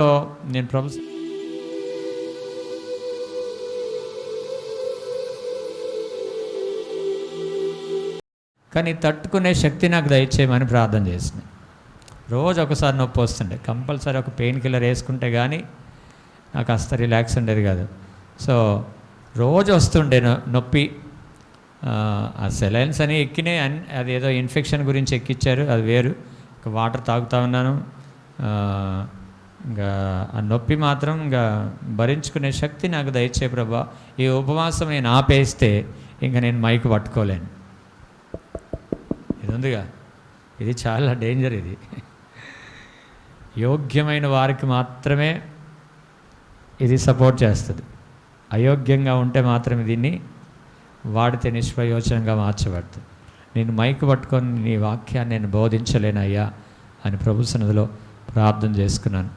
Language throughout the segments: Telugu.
నేను ప్రొఫెసర్ కానీ తట్టుకునే శక్తి నాకు దయచేయమని ప్రార్థన చేసిన. రోజు ఒకసారి నొప్పి వస్తుండే, కంపల్సరీ ఒక పెయిన్ కిల్లర్ వేసుకుంటే కానీ నాకు అస్త రిలాక్స్ ఉండేది కాదు. సో రోజు వస్తుండే నొప్పి. ఆ సెలైన్స్ అని ఎక్కినాయి, అది ఏదో ఇన్ఫెక్షన్ గురించి ఎక్కిచ్చారు, అది వేరు. వాటర్ తాగుతూ ఉన్నాను. ఇంకా ఆ నొప్పి మాత్రం ఇంకా భరించుకునే శక్తి నాకు దయచే ప్రభా. ఈ ఉపవాసం నేను ఆపేస్తే ఇంకా నేను మైక్ పట్టుకోలేను. ఇది ఉందిగా, ఇది చాలా డేంజర్. ఇది యోగ్యమైన వారికి మాత్రమే ఇది సపోర్ట్ చేస్తుంది. అయోగ్యంగా ఉంటే మాత్రమే దీన్ని వాడితే నిష్ప్రయోజనంగా మార్చబడుతుంది. నేను మైక్ పట్టుకొని నీ వాక్యాన్ని నేను బోధించలేనయ్యా అని ప్రభు సన్నిధిలో ప్రార్థన చేసుకున్నాను.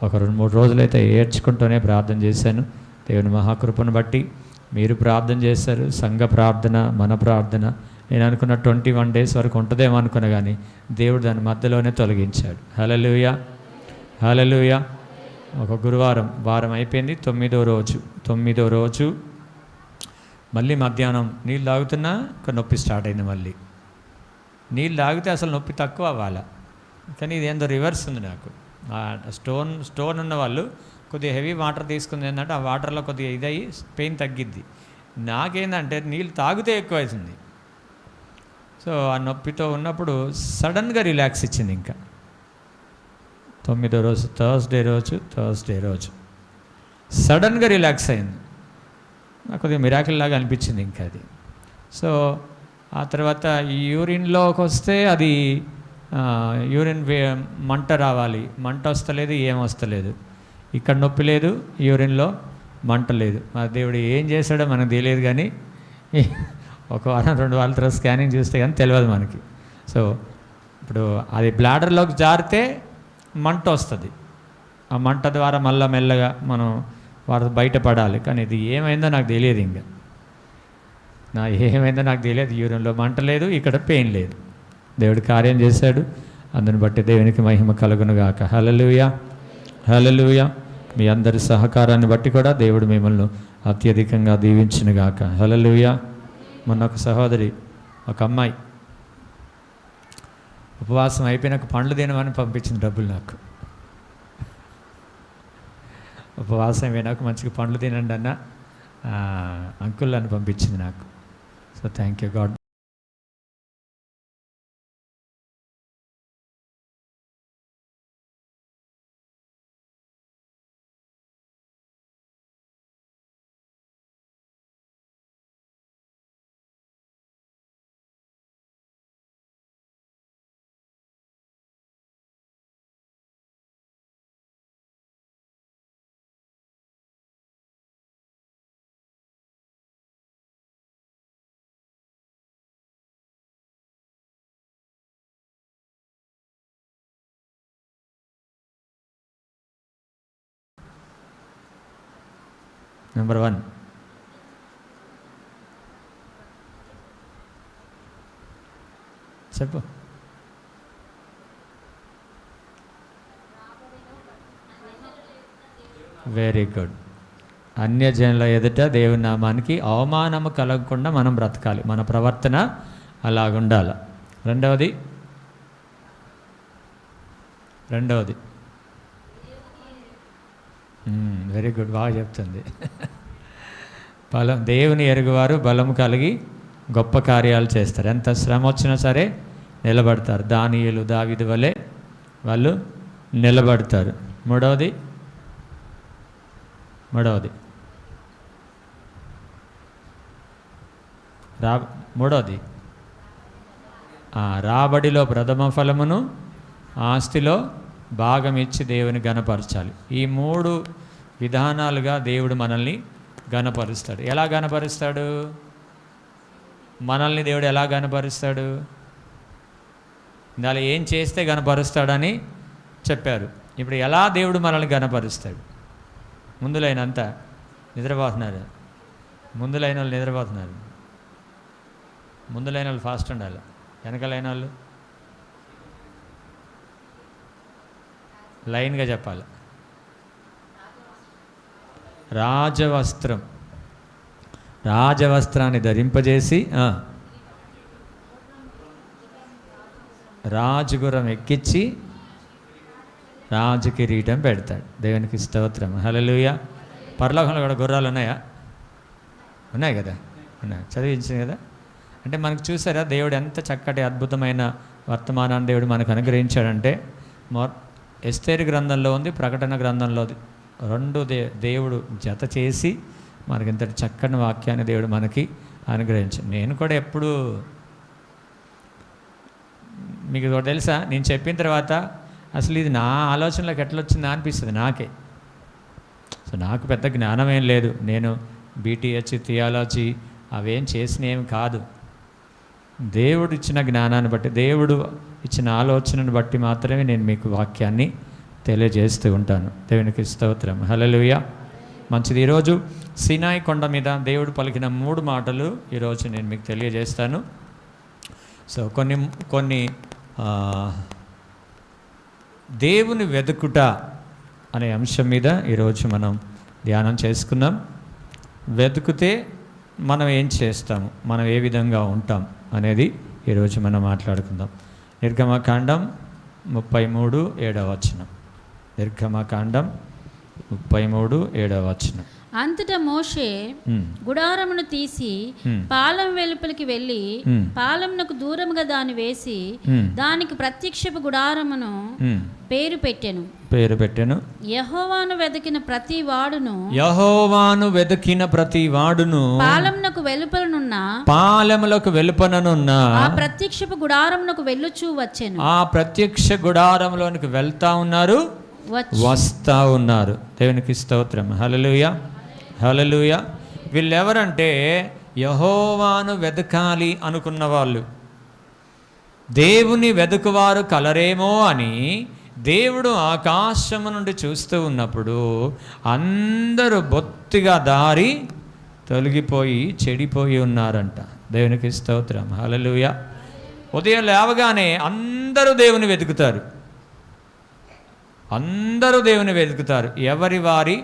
ఒక 2-3 రోజులైతే ఏడ్చుకుంటూనే ప్రార్థన చేశాను. దేవుని మహాకృపను బట్టి మీరు ప్రార్థన చేశారు, సంఘ ప్రార్థన, మన ప్రార్థన. నేను అనుకున్న 21 days వరకు ఉంటుందేమో అనుకున్నా, కానీ దేవుడు దాని మధ్యలోనే తొలగించాడు. హల్లెలూయా, హల్లెలూయా. ఒక గురువారం, వారం అయిపోయింది, 9వ రోజు మళ్ళీ మధ్యాహ్నం నీళ్ళు తాగుతున్నా నొప్పి స్టార్ట్ అయింది. మళ్ళీ నీళ్ళు తాగితే అసలు నొప్పి తక్కువ అవ్వాలి, కానీ ఇది ఏందో రివర్స్ ఉంది నాకు. స్టోన్ ఉన్న వాళ్ళు కొద్దిగా హెవీ వాటర్ తీసుకుంది ఏంటంటే ఆ వాటర్లో కొద్దిగా ఇదయ్యి పెయిన్ తగ్గిద్ది. నాకేందంటే నీళ్ళు తాగితే ఎక్కువ అవుతుంది. సో ఆ నొప్పితో ఉన్నప్పుడు సడన్గా రిలాక్స్ ఇచ్చింది. ఇంకా 9వ రోజు థర్స్డే రోజు సడన్గా రిలాక్స్ అయింది. నాకు కొద్దిగా మిరాకిల్ లాగా అనిపించింది ఇంకా అది. సో ఆ తర్వాత ఈ యూరిన్లోకి వస్తే అది యూరిన్ మంట రావాలి, మంట వస్తలేదు, ఏం వస్తలేదు. ఇక్కడ నొప్పి లేదు, యూరిన్లో మంట లేదు. మా దేవుడు ఏం చేశాడో మనకు తెలియదు, కానీ 1 వారం 2 వారాల తర్వాత స్కానింగ్ చూస్తే కానీ తెలియదు మనకి. సో ఇప్పుడు అది బ్లాడర్లోకి జారితే మంట వస్తుంది. ఆ మంట ద్వారా మళ్ళీ మెల్లగా మనం వారు బయటపడాలి. కానీ ఇది ఏమైందో నాకు తెలియదు. ఇంకా ఏమైందో నాకు తెలియదు. యూరిన్లో మంట లేదు, ఇక్కడ పెయిన్ లేదు. దేవుడు కార్యం చేశాడు. అందుని బట్టి దేవునికి మహిమ కలుగునుగాక. హల్లెలూయా, హల్లెలూయా. మీ అందరి సహకారాన్ని బట్టి కూడా దేవుడు మిమ్మల్ని అత్యధికంగా దీవించునుగాక. హల్లెలూయా. మొన్న ఒక సహోదరి, ఒక అమ్మాయి ఉపవాసం అయిపోయినాక పండ్లు తినమని పంపించింది డబ్బులు నాకు. ఉపవాసం అయిపోయినాక మంచిగా పండ్లు తినండి అన్న అంకుల్ అని పంపించింది నాకు. So thank you God. Number 1, చెప్పు. Very good. అన్యజనుల ఎదుట దేవుని నామానికి అవమానము కలగకుండా మనం బ్రతకాలి. మన ప్రవర్తన అలాగుండాలి. రెండవది వెరీ గుడ్, బాగా చెప్తుంది. దేవుని ఎరుగువారు బలము కలిగి గొప్ప కార్యాలు చేస్తారు. ఎంత శ్రమ వచ్చినా సరే నిలబడతారు. దానియేలు, దావీదు వలె వాళ్ళు నిలబడతారు. మూడవది రాబడిలో ప్రథమ ఫలమును ఆస్తిలో భాగం ఇచ్చి దేవుని గణపరచాలి. ఈ 3 విధానాలుగా దేవుడు మనల్ని గణపరుస్తాడు. ఎలా గణపరుస్తాడు మనల్ని? దేవుడు ఎలా గణపరుస్తాడు? ఇందులో ఏం చేస్తే గణపరుస్తాడని చెప్పారు. ఇప్పుడు ఎలా దేవుడు మనల్ని గణపరుస్తాడు? ముందులైనంతా నిద్రపోతున్నారు. ముందులైన వాళ్ళు ఫాస్ట్ ఉండాలి. వెనకలైన వాళ్ళు లైన్గా చెప్పాలి. రాజవస్త్రాన్ని ధరింపజేసి రాజుగురం ఎక్కించి రాజు కిరీటం పెడతాడు. దేవునికి స్తోత్రం. హల్లెలూయా. పరలోకంలో కూడా గుర్రాలు ఉన్నాయా? ఉన్నాయి కదా, ఉన్నాయి, చదివించింది కదా. అంటే మనకు చూసారా దేవుడు ఎంత చక్కటి అద్భుతమైన వర్తమానాన్ని దేవుడు మనకు అనుగ్రహించాడంటే, ఎస్తేరు గ్రంథంలో ఉంది, ప్రకటన గ్రంథంలో రెండు దేవుడు జత చేసి మనకి ఇంతటి చక్కని వాక్యాన్ని దేవుడు మనకి అనుగ్రహించాడు. నేను కూడా ఎప్పుడు మీకు కూడా తెలుసా, నేను చెప్పిన తర్వాత అసలు ఇది నా ఆలోచనలోకి ఎట్లా వచ్చిందా అనిపిస్తుంది నాకే. సో నాకు పెద్ద జ్ఞానం ఏం లేదు, నేను బీటీహెచ్ థియాలజీ అవేం చేసినేం కాదు. దేవుడు ఇచ్చిన జ్ఞానాన్ని బట్టి, దేవుడు ఇచ్చిన ఆలోచనను బట్టి మాత్రమే నేను మీకు వాక్యాన్ని తెలియజేస్తూ ఉంటాను. దేవునికి స్తోత్రం. హల్లెలూయా. మంచిది. ఈరోజు సీనాయి కొండ మీద దేవుడు పలికిన 3 మాటలు ఈరోజు నేను మీకు తెలియజేస్తాను. సో కొన్ని దేవుని వెతుకుట అనే అంశం మీద ఈరోజు మనం ధ్యానం చేసుకుందాం. వెతుకుతే మనం ఏం చేస్తాము, మనం ఏ విధంగా ఉంటాం అనేది ఈరోజు మనం మాట్లాడుకుందాం. నిర్గమకాండం 33:7. నిర్గమకాండం 33:7. అంతటా మోషే గుడారమును తీసి పాలెం వెలుపలికి వెళ్ళి పాలెంనకు దూరముగా దాన్ని వేసి దానికి ప్రత్యక్షపు గుడారమును పేరు పెట్టెను. యెహోవాను వెతికిన ప్రతి వాడును పాలెమునకు వెలుపలనున్న ఆ ప్రత్యక్షపు గుడారమునకు వెళ్ళుచూ వచ్చెను. ఆ ప్రత్యక్ష గుడారంలోనికి వెళ్తా ఉన్నారు, వస్తా ఉన్నారు. దేవునికి స్తోత్రం. హల్లెలూయా, హల్లెలూయా. వీళ్ళెవరంటే యెహోవాను వెతకాలి అనుకున్న వాళ్ళు, దేవుని వెతుకువారు కలరేమో అని దేవుడు ఆకాశము నుండి చూస్తూ ఉన్నప్పుడు అందరూ బొత్తిగా దారి తొలగిపోయి చెడిపోయి ఉన్నారంట. దేవునికి స్తోత్రం. హల్లెలూయా. ఉదయం లేవగానే అందరూ దేవుని వెతుకుతారు, అందరూ దేవుని వెతుకుతారు. ఎవరి వారి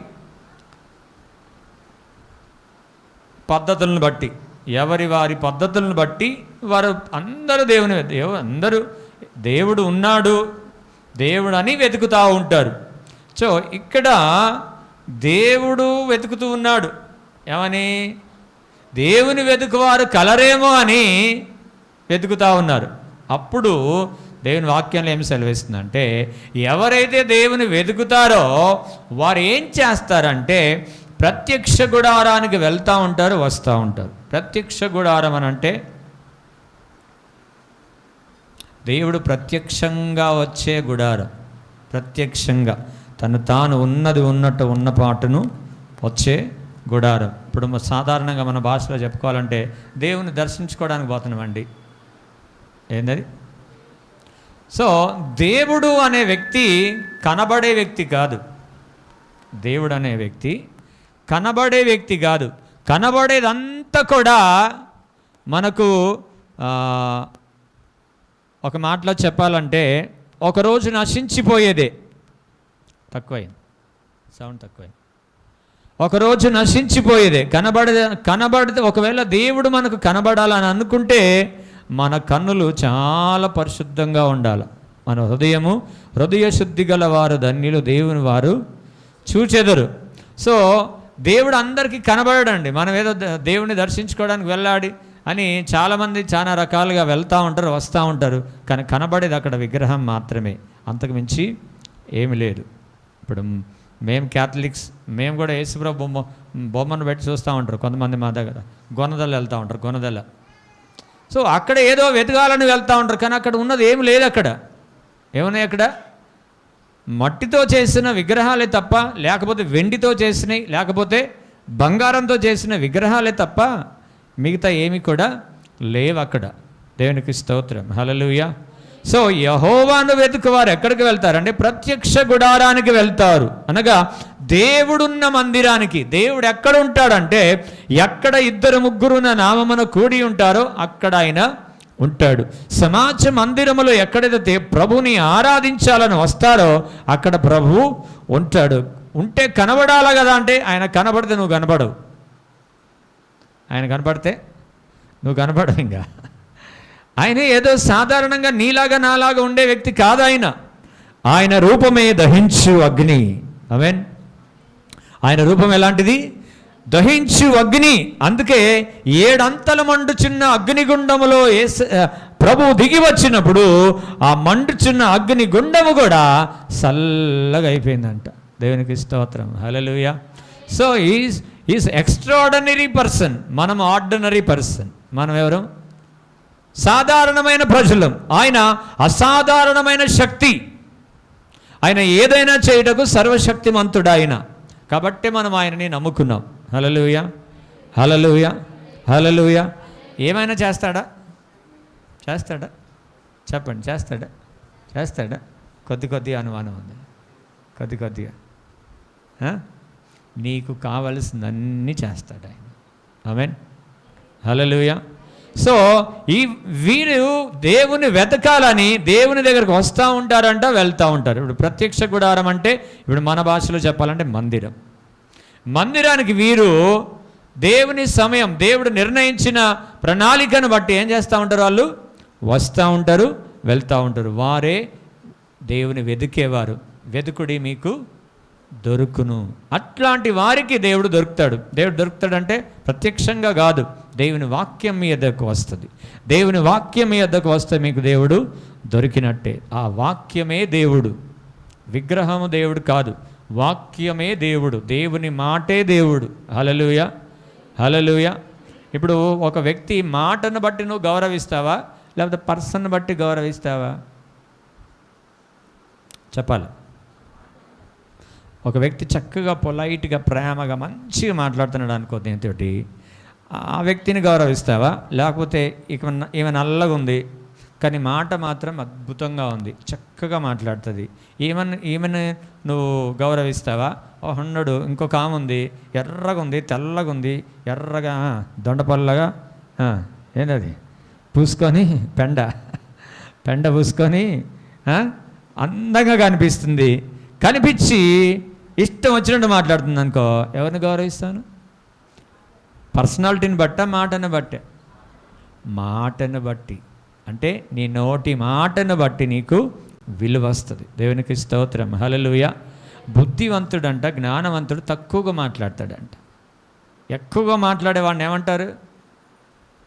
పద్ధతులను బట్టి వారు అందరూ అందరూ దేవుడు ఉన్నాడు, దేవుడు అని వెతుకుతూ ఉంటారు. సో ఇక్కడ దేవుడు వెతుకుతూ ఉన్నాడు. ఏమని? దేవుని వెతుకువారు కలరేమో అని వెతుకుతూ ఉన్నారు. అప్పుడు దేవుని వాక్యంలో ఏమి సెలవిస్తుందంటే, ఎవరైతే దేవుని వెతుకుతారో వారు ఏం చేస్తారంటే ప్రత్యక్ష గుడారానికి వెళ్తూ ఉంటారు, వస్తూ ఉంటారు. ప్రత్యక్ష గుడారం అని అంటే దేవుడు ప్రత్యక్షంగా వచ్చే గుడారం, ప్రత్యక్షంగా తాను ఉన్నది ఉన్నట్టు ఉన్న పాటును వచ్చే గుడారం. ఇప్పుడు సాధారణంగా మన భాషలో చెప్పుకోవాలంటే దేవుని దర్శించుకోవడానికి పోతున్నామండి. ఏంటది? సో దేవుడు అనే వ్యక్తి కనబడే వ్యక్తి కాదు. దేవుడు అనే వ్యక్తి కనబడే వ్యక్తి కాదు. కనబడేదంతా కూడా మనకు ఒక మాటలో చెప్పాలంటే ఒకరోజు నశించిపోయేదే. సౌండ్ తక్కువైంది. ఒకరోజు నశించిపోయేదే. కనబడితే ఒకవేళ దేవుడు మనకు కనబడాలని అనుకుంటే మన కన్నులు చాలా పరిశుద్ధంగా ఉండాలి. మన హృదయ శుద్ధి గల వారు ధన్యులు, దేవుని వారు చూచెదరు. సో దేవుడు అందరికీ కనబడడండి. మనం ఏదో దేవుని దర్శించుకోవడానికి వెళ్ళాలి అని చాలామంది చాలా రకాలుగా వెళ్తూ ఉంటారు, వస్తూ ఉంటారు. కానీ కనబడేది అక్కడ విగ్రహం మాత్రమే, అంతకు మించి ఏమి లేదు. ఇప్పుడు మేము క్యాథలిక్స్, మేము కూడా యేసుప్రభు బొమ్మను పెట్టి చూస్తూ ఉంటారు. కొంతమంది మా దగ్గర గొనదల వెళ్తూ ఉంటారు, గొనదల. సో అక్కడ ఏదో వెతకాలని వెళ్తూ ఉంటారు, కానీ అక్కడ ఉన్నది ఏమి లేదు. అక్కడ ఏమున్నాయి? అక్కడ మట్టితో చేసిన విగ్రహాలే తప్ప, లేకపోతే వెండితో చేసినవి, లేకపోతే బంగారంతో చేసిన విగ్రహాలే తప్ప మిగతా ఏమి కూడా లేవు అక్కడ. దేవునికి స్తోత్రం. హల్లెలూయా. సో యెహోవాను వెతుకువారు ఎక్కడికి వెళ్తారంటే ప్రత్యక్ష గుడారానికి వెళ్తారు. అనగా దేవుడున్న మందిరానికి. దేవుడు ఎక్కడ ఉంటాడంటే ఎక్కడ 2-3 నా నామమున కూడి ఉంటారో అక్కడ ఆయన ఉంటాడు. సమాజ మందిరములో ఎక్కడైతే ప్రభుని ఆరాధించాలని వస్తారో అక్కడ ప్రభు ఉంటాడు. ఉంటే కనబడాలా కదా అంటే ఆయన కనబడితే నువ్వు కనబడవు. ఆయన కనబడితే నువ్వు కనబడవు. ఇంకా ఆయన ఏదో సాధారణంగా నీలాగా నాలాగా ఉండే వ్యక్తి కాదు. ఆయన రూపమే దహించు అగ్ని. ఆమేన్. ఆయన రూపం ఎలాంటిది? దహించు అగ్ని. అందుకే 7 అంతల మండుచున్న అగ్నిగుండములో ప్రభువు దిగి వచ్చినప్పుడు ఆ మండుచున్న అగ్నిగుండము కూడా చల్లగా అయిపోయిందంట. దేవునికి స్తోత్రం. Hallelujah. So is extraordinary person. మనం ఆర్డినరీ పర్సన్. మనం ఎవరు? సాధారణమైన ప్రజలం. ఆయన అసాధారణమైన శక్తి. ఆయన ఏదైనా చేయుటకు సర్వశక్తిమంతుడు ఆయన. కాబట్టి మనం ఆయనని నమ్ముకున్నాం. హల్లెలూయా, హల్లెలూయా, హల్లెలూయా. ఏమైనా చేస్తాడా? చేస్తాడా? చెప్పండి. చేస్తాడా? కొద్దిగా అనుమానం ఉంది. కొద్దిగా నీకు కావలసిందన్నీ చేస్తాడు ఆయన. ఆమేన్. హల్లెలూయా. సో వీరు దేవుని వెతకాలని దేవుని దగ్గరకు వస్తూ ఉంటారంట, వెళ్తూ ఉంటారు. ఇప్పుడు ప్రత్యక్ష గుడారం అంటే ఇప్పుడు మన భాషలో చెప్పాలంటే మందిరానికి వీరు దేవుని సమయం, దేవుడు నిర్ణయించిన ప్రణాళికను బట్టి ఏం చేస్తూ ఉంటారు? వాళ్ళు వస్తూ ఉంటారు, వెళ్తూ ఉంటారు. వారే దేవుని వెతికేవారు. వెతుకుడి మీకు దొరుకును. అట్లాంటి వారికి దేవుడు దొరుకుతాడు. దేవుడు దొరుకుతాడంటే ప్రత్యక్షంగా కాదు, దేవుని వాక్యం మీ యొద్దకు వస్తుంది. దేవుని వాక్యం మీ యొద్దకు వస్తే మీకు దేవుడు దొరికినట్టే. ఆ వాక్యమే దేవుడు. విగ్రహము దేవుడు కాదు, వాక్యమే దేవుడు. దేవుని మాటే దేవుడు. హల్లెలూయా, హల్లెలూయా. ఇప్పుడు ఒక వ్యక్తి మాటను బట్టి నువ్వు గౌరవిస్తావా, లేకపోతే పర్సన్ బట్టి గౌరవిస్తావా? చెప్పాలి. ఒక వ్యక్తి చక్కగా పొలైట్గా ప్రేమగా మంచిగా మాట్లాడుతున్నాడు అనుకో దీనితోటి, ఆ వ్యక్తిని గౌరవిస్తావా? లేకపోతే ఈమె నల్లగా ఉంది కానీ మాట మాత్రం అద్భుతంగా ఉంది, చక్కగా మాట్లాడుతుంది, ఈమెను నువ్వు గౌరవిస్తావా? ఉన్నాడు ఇంకొక ఆమె ఉంది, ఎర్రగా ఉంది, తెల్లగా ఉంది, ఎర్రగా దొండపల్లగా ఏంటది పూసుకొని పెండ పూసుకొని అందంగా కనిపిస్తుంది. కనిపించి ఇష్టం వచ్చినట్టు మాట్లాడుతుంది అనుకో, ఎవరిని గౌరవిస్తాను? పర్సనాలిటీని బట్ట, మాటను బట్టి. అంటే నీ నోటి మాటను బట్టి నీకు విలువ వస్తుంది. దేవునికి స్తోత్రం. హల్లెలూయా. బుద్ధివంతుడంట, జ్ఞానవంతుడు తక్కువగా మాట్లాడతాడంట. ఎక్కువగా మాట్లాడేవాడిని ఏమంటారు?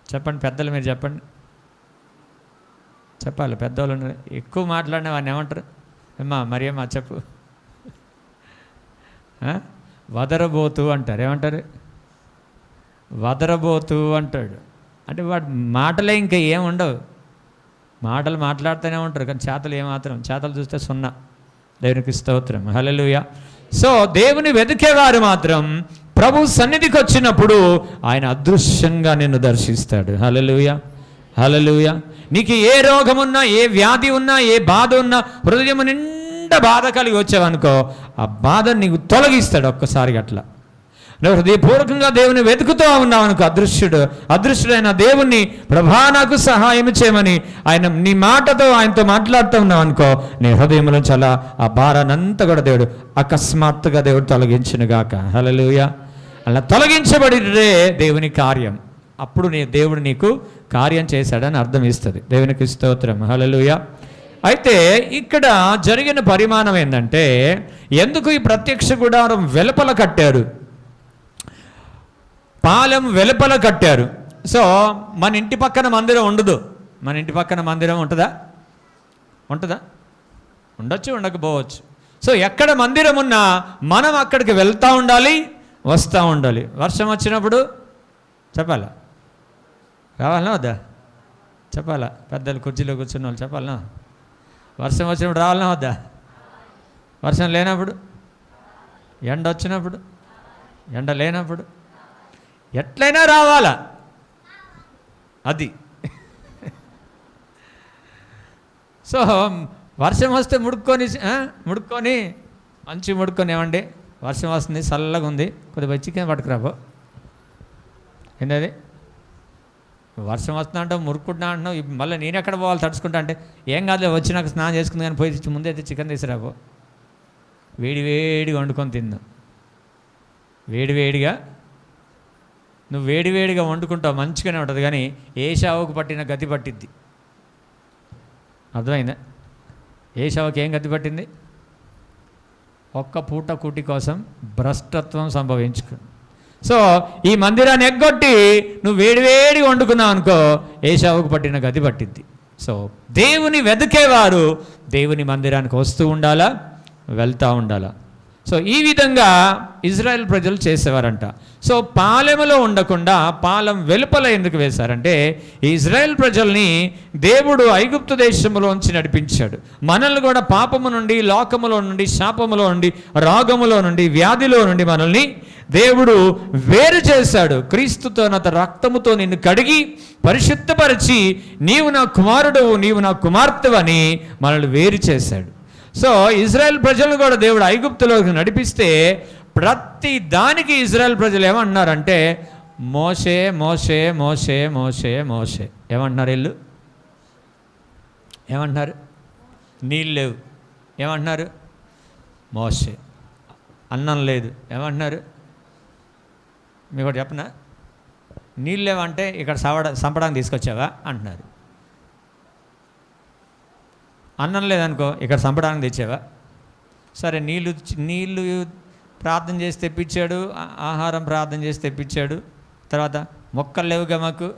చెప్పండి పెద్దలు, మీరు చెప్పండి. చెప్పాలి పెద్దవాళ్ళు. ఎక్కువ మాట్లాడిన వాడిని ఏమంటారు? మరియమ్మ చెప్పు. వదరబోతు అంటారు. ఏమంటారు? వదరబోతు అంటాడు. అంటే వాడు మాటలే ఇంకా ఏం ఉండవు, మాటలు మాట్లాడుతూనే ఉంటారు కానీ చేతలు ఏమాత్రం, చేతలు చూస్తే 0. దేవునికి స్తోత్రం. హల్లెలూయా. సో దేవుని వెతికేవారు మాత్రం ప్రభు సన్నిధికి వచ్చినప్పుడు ఆయన అదృశ్యంగా నిన్ను దర్శిస్తాడు. హల్లెలూయా, హల్లెలూయా. నీకు ఏ రోగమున్నా, ఏ వ్యాధి ఉన్నా, ఏ బాధ ఉన్నా, హృదయం నిండా బాధ కలిగి వచ్చావనుకో, ఆ బాధను నీకు తొలగిస్తాడు ఒక్కసారి. అట్లా నువ్వు హృదయపూర్వకంగా దేవుని వెతుకుతూ ఉన్నావు అనుకో, అదృశ్యుడైన దేవుణ్ణి ప్రభా నాకు సహాయం చేయమని ఆయన నీ మాటతో ఆయనతో మాట్లాడుతూ ఉన్నావు అనుకో, నీ హృదయంలో చాలా ఆ భారానంతా కూడా దేవుడు అకస్మాత్తుగా దేవుడు తొలగించునుగాక. హల్లెలూయా. అలా తొలగించబడితే దేవుని కార్యం, అప్పుడు దేవుడు నీకు కార్యం చేశాడని అర్థం ఇస్తుంది. దేవునికి స్తోత్రం. హల్లెలూయా. అయితే ఇక్కడ జరిగిన పరిమాణం ఏంటంటే, ఎందుకు ఈ ప్రత్యక్ష గుడారం వెలుపల కట్టారు, పాలెం వెలుపల కట్టారు? సో మన ఇంటి పక్కన మందిరం ఉండదు. మన ఇంటి పక్కన మందిరం ఉంటుందా? ఉండొచ్చు, ఉండకపోవచ్చు. సో ఎక్కడ మందిరం ఉన్నా మనం అక్కడికి వెళ్తూ ఉండాలి, వస్తూ ఉండాలి. వర్షం వచ్చినప్పుడు చెప్పాలా, రావాలనా వద్దా? చెప్పాలా? పెద్దలు కుర్చీలో కూర్చున్న వాళ్ళు చెప్పాలనా? వర్షం వచ్చినప్పుడు రావాలనా వద్దా? వర్షం లేనప్పుడు, ఎండ వచ్చినప్పుడు, ఎండ లేనప్పుడు, ఎట్లయినా రావాలా. అది సో వర్షం వస్తే ముడుక్కొని మంచి ముడుక్కొని, ఏమండి వర్షం వస్తుంది, చల్లగా ఉంది, కొద్దిగా చికెన్ పట్టుకురాబో. ఏంటది? వర్షం వస్తున్నా అంటావు, మురుక్కుంటున్నా అంటున్నావు, మళ్ళీ నేను ఎక్కడ పోవాలి తడుచుకుంటా అంటే, ఏం కాదులే వచ్చి నాకు స్నానం చేసుకుంది కానీ పోయి ముందే చికెన్ తీసుకురాబో. వేడివేడిగా వండుకొని తిందాం. వేడివేడిగా నువ్వు వేడివేడిగా వండుకుంటావు, మంచిగానే ఉంటుంది. కానీ ఏశావుకు పట్టిన గతి పట్టిద్ది. అర్థమైందా? ఏశావుకి ఏం గతి పట్టింది? ఒక్క పూట కూటి కోసం భ్రష్టత్వం సంభవించుకుంది. సో ఈ మందిరాన్ని ఎగ్గొట్టి నువ్వు వేడివేడిగా వండుకున్నావు అనుకో, ఏశావుకు పట్టిన గతి పట్టిద్ది. సో దేవుని వెతికేవారు దేవుని మందిరానికి వస్తూ ఉండాలా, వెళ్తూ ఉండాలా. సో ఈ విధంగా ఇజ్రాయెల్ ప్రజలు చేసేవారంట. సో పాలెములో ఉండకుండా పాలెం వెలుపల ఎందుకు వేశారంటే, ఈ ఇజ్రాయెల్ ప్రజల్ని దేవుడు ఐగుప్తు దేశంలోంచి నడిపించాడు. మనల్ని కూడా పాపము నుండి, లోకములో నుండి, శాపములో నుండి, రోగములో నుండి, వ్యాధిలో నుండి మనల్ని దేవుడు వేరు చేశాడు. క్రీస్తుతో నా రక్తముతో నిన్ను కడిగి పరిశుద్ధపరిచి, నీవు నా కుమారుడు, నీవు నా కుమార్తెవని మనల్ని వేరు చేశాడు. సో ఇజ్రాయెల్ ప్రజలు కూడా దేవుడు ఐగుప్తులోకి నడిపిస్తే ప్రతి దానికి ఇజ్రాయెల్ ప్రజలు ఏమంటున్నారంటే, మోషే మోషే మోషే మోషే మోషే. ఏమంటున్నారు వీళ్ళు? ఏమంటున్నారు? నీళ్ళు లేవు, ఏమంటున్నారు? మోషే. అన్నం లేదు, ఏమంటున్నారు? మీకు ఒకటి చెప్పనా, నీళ్ళు లేవంటే ఇక్కడ సంపడానికి తీసుకొచ్చావా అంటున్నారు. అన్నం లేదనుకో, ఇక్కడ సంపడానికి తెచ్చావా? సరే, నీళ్ళు ప్రార్థన చేసి తెప్పించాడు, ఆహారం ప్రార్థన చేసి తెప్పించాడు. తర్వాత మొక్కలు లేవుగా మాకు,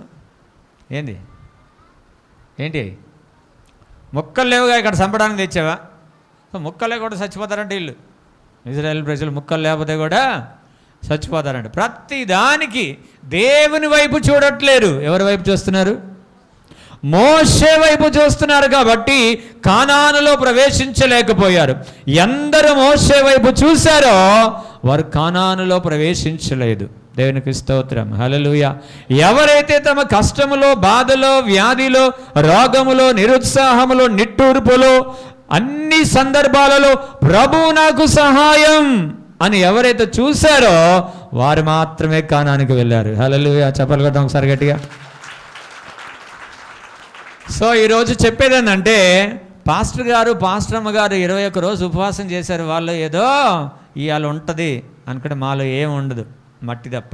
ఏంటి మొక్కలు లేవుగా, ఇక్కడ సంపడానికి తెచ్చావా? మొక్కలే కూడా చచ్చిపోతారంటే వీళ్ళు ఇజ్రాయెల్ ప్రజలు, మొక్కలు లేకపోతే కూడా చచ్చిపోతారంట. ప్రతి దానికి దేవుని వైపు చూడట్లేరు. ఎవరి వైపు చూస్తున్నారు? మోషే వైపు చూస్తున్నారు. కాబట్టి కానానులో ప్రవేశించలేకపోయారు. ఎందరు మోషే వైపు చూశారో వారు కానానులో ప్రవేశించలేదు. దేవునికి స్తోత్రం, హల్లెలూయా. ఎవరైతే తమ కష్టములో, బాధలో, వ్యాధిలో, రోగములో, నిరుత్సాహములో, నిట్టూర్పులో, అన్ని సందర్భాలలో ప్రభు నాకు సహాయం అని ఎవరైతే చూశారో వారు మాత్రమే కానానికి వెళ్ళారు. హల్లెలూయా. చెప్పలు కొట్టాం ఒకసారి గట్టిగా. సో ఈరోజు చెప్పేది ఏంటంటే, పాస్టర్ గారు, పాస్టర్ అమ్మ గారు 21 రోజు ఉపవాసం చేశారు, వాళ్ళు ఏదో ఇవాళ ఉంటుంది అనుకుంటే మాలో ఏం ఉండదు, మట్టి తప్ప.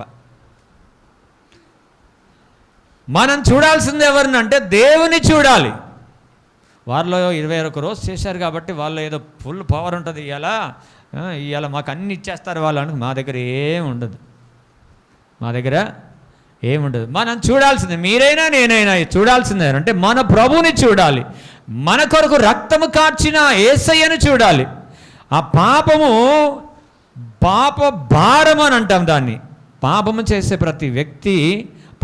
మనం చూడాల్సింది ఎవరిని అంటే దేవుని చూడాలి. వారిలో 21 రోజు చేశారు కాబట్టి వాళ్ళు ఏదో ఫుల్ పవర్ ఉంటుంది, ఇవాళ మాకు అన్ని ఇచ్చేస్తారు వాళ్ళు అని. మా దగ్గర ఏం ఉండదు, మా దగ్గర ఏముండదు. మనం చూడాల్సిందే, మీరైనా నేనైనా చూడాల్సిందే అంటే మన ప్రభువుని చూడాలి. మన కొరకు రక్తము కార్చిన యేసయ్యను చూడాలి. ఆ పాప భారం అని అంటాం దాన్ని. పాపము చేసే ప్రతి వ్యక్తి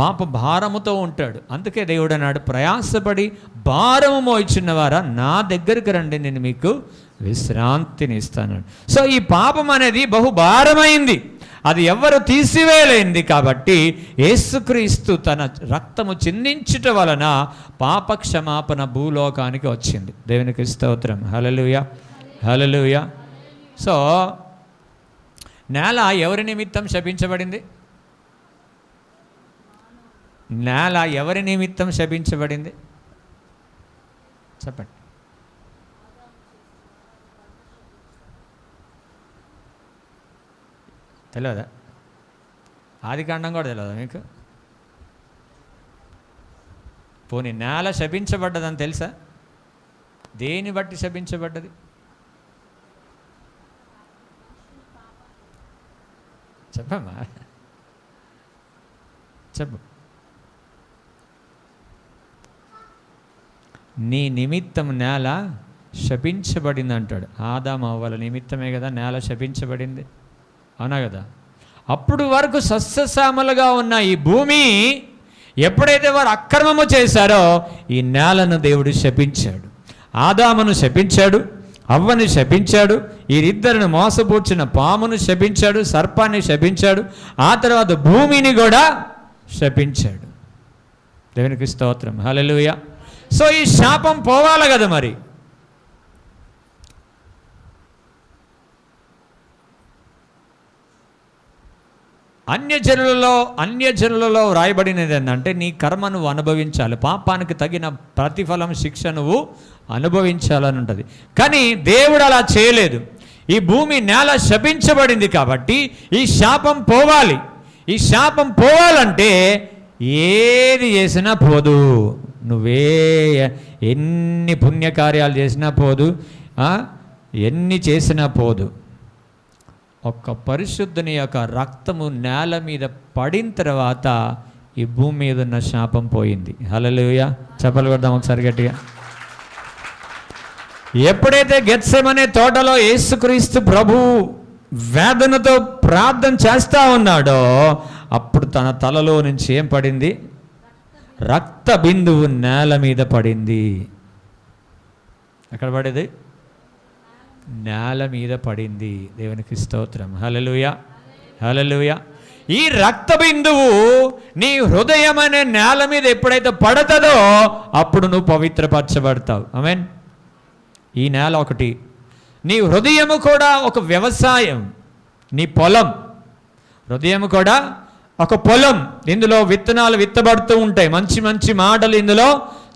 పాప భారముతో ఉంటాడు. అందుకే దేవుడు అన్నాడు, ప్రయాసపడి భారము మోయిచున్నవారా నా దగ్గరికి రండి, నేను మీకు విశ్రాంతిని ఇస్తాను. సో ఈ పాపం అనేది బహుభారమైంది, అది ఎవరు తీసివేయలేంది. కాబట్టి యేసుక్రీస్తు తన రక్తము చిందించుట వలన పాప క్షమాపణ భూలోకానికి వచ్చింది. దేవునికి స్తోత్రం, హల్లెలూయా, హల్లెలూయా. సో నేల ఎవరి నిమిత్తం శపించబడింది? నేల ఎవరి నిమిత్తం శపించబడింది? చెప్పండి. తెలియదా? ఆదికాండం కూడా తెలియదా మీకు? పోనీ నేల శపించబడ్డదని తెలుసా? దేని బట్టి శపించబడ్డది? చెప్పమ్మా, చెప్పు. నీ నిమిత్తం నేల శపించబడింది అంటాడు. ఆదాము అవ్వల నిమిత్తమే కదా నేల శపించబడింది, అవునా కదా? అప్పుడు వరకు సస్యశ్యామలుగా ఉన్న ఈ భూమి ఎప్పుడైతే వారు అక్రమము చేశారో ఈ నేలను దేవుడు శపించాడు. ఆదామును శపించాడు, అవ్వని శపించాడు, వీరిద్దరిని మోసపూడ్చిన పామును శపించాడు, సర్పాన్ని శపించాడు, ఆ తర్వాత భూమిని కూడా శపించాడు. దేవునికి స్తోత్రం, హల్లెలూయా. సో ఈ శాపం పోవాలి కదా మరి. అన్యజనులలో వ్రాయబడినది ఏంటంటే, నీ కర్మ నువ్వు అనుభవించాలి, పాపానికి తగిన ప్రతిఫలం, శిక్ష నువ్వు అనుభవించాలని ఉంటుంది. కానీ దేవుడు అలా చేయలేదు. ఈ భూమి నేల శపించబడింది కాబట్టి ఈ శాపం పోవాలి. ఈ శాపం పోవాలంటే ఏది చేసినా పోదు, ఎన్ని పుణ్యకార్యాలు చేసినా పోదు, ఎన్ని చేసినా పోదు. ఒక్క పరిశుద్ధుని యొక్క రక్తము నేల మీద పడిన తర్వాత ఈ భూమి మీద ఉన్న శాపం పోయింది. హల్లెలూయా, చెప్పలు కొడదాం ఒకసారి గట్టిగా. ఎప్పుడైతే గెత్సెమనే తోటలో యేసుక్రీస్తు ప్రభు వేదనతో ప్రార్థన చేస్తూ ఉన్నాడో అప్పుడు తన తలలో నుంచి ఏం పడింది? రక్త బిందువు నేల మీద పడింది. ఎక్కడ పడేది? నేల మీద పడింది. దేవునికి స్తోత్రం. హల్లెలూయా, హల్లెలూయా. ఈ రక్త బిందువు నీ హృదయం అనే నేల మీద ఎప్పుడైతే పడుతుందో అప్పుడు నువ్వు పవిత్రపరచబడతావు. ఆమేన్. ఈ నేల ఒకటి, నీ హృదయము కూడా ఒక వ్యవసాయం, నీ పొలం. హృదయము కూడా ఒక పొలం, ఇందులో విత్తనాలు విత్తబడుతూ ఉంటాయి, మంచి మంచి మాటలు ఇందులో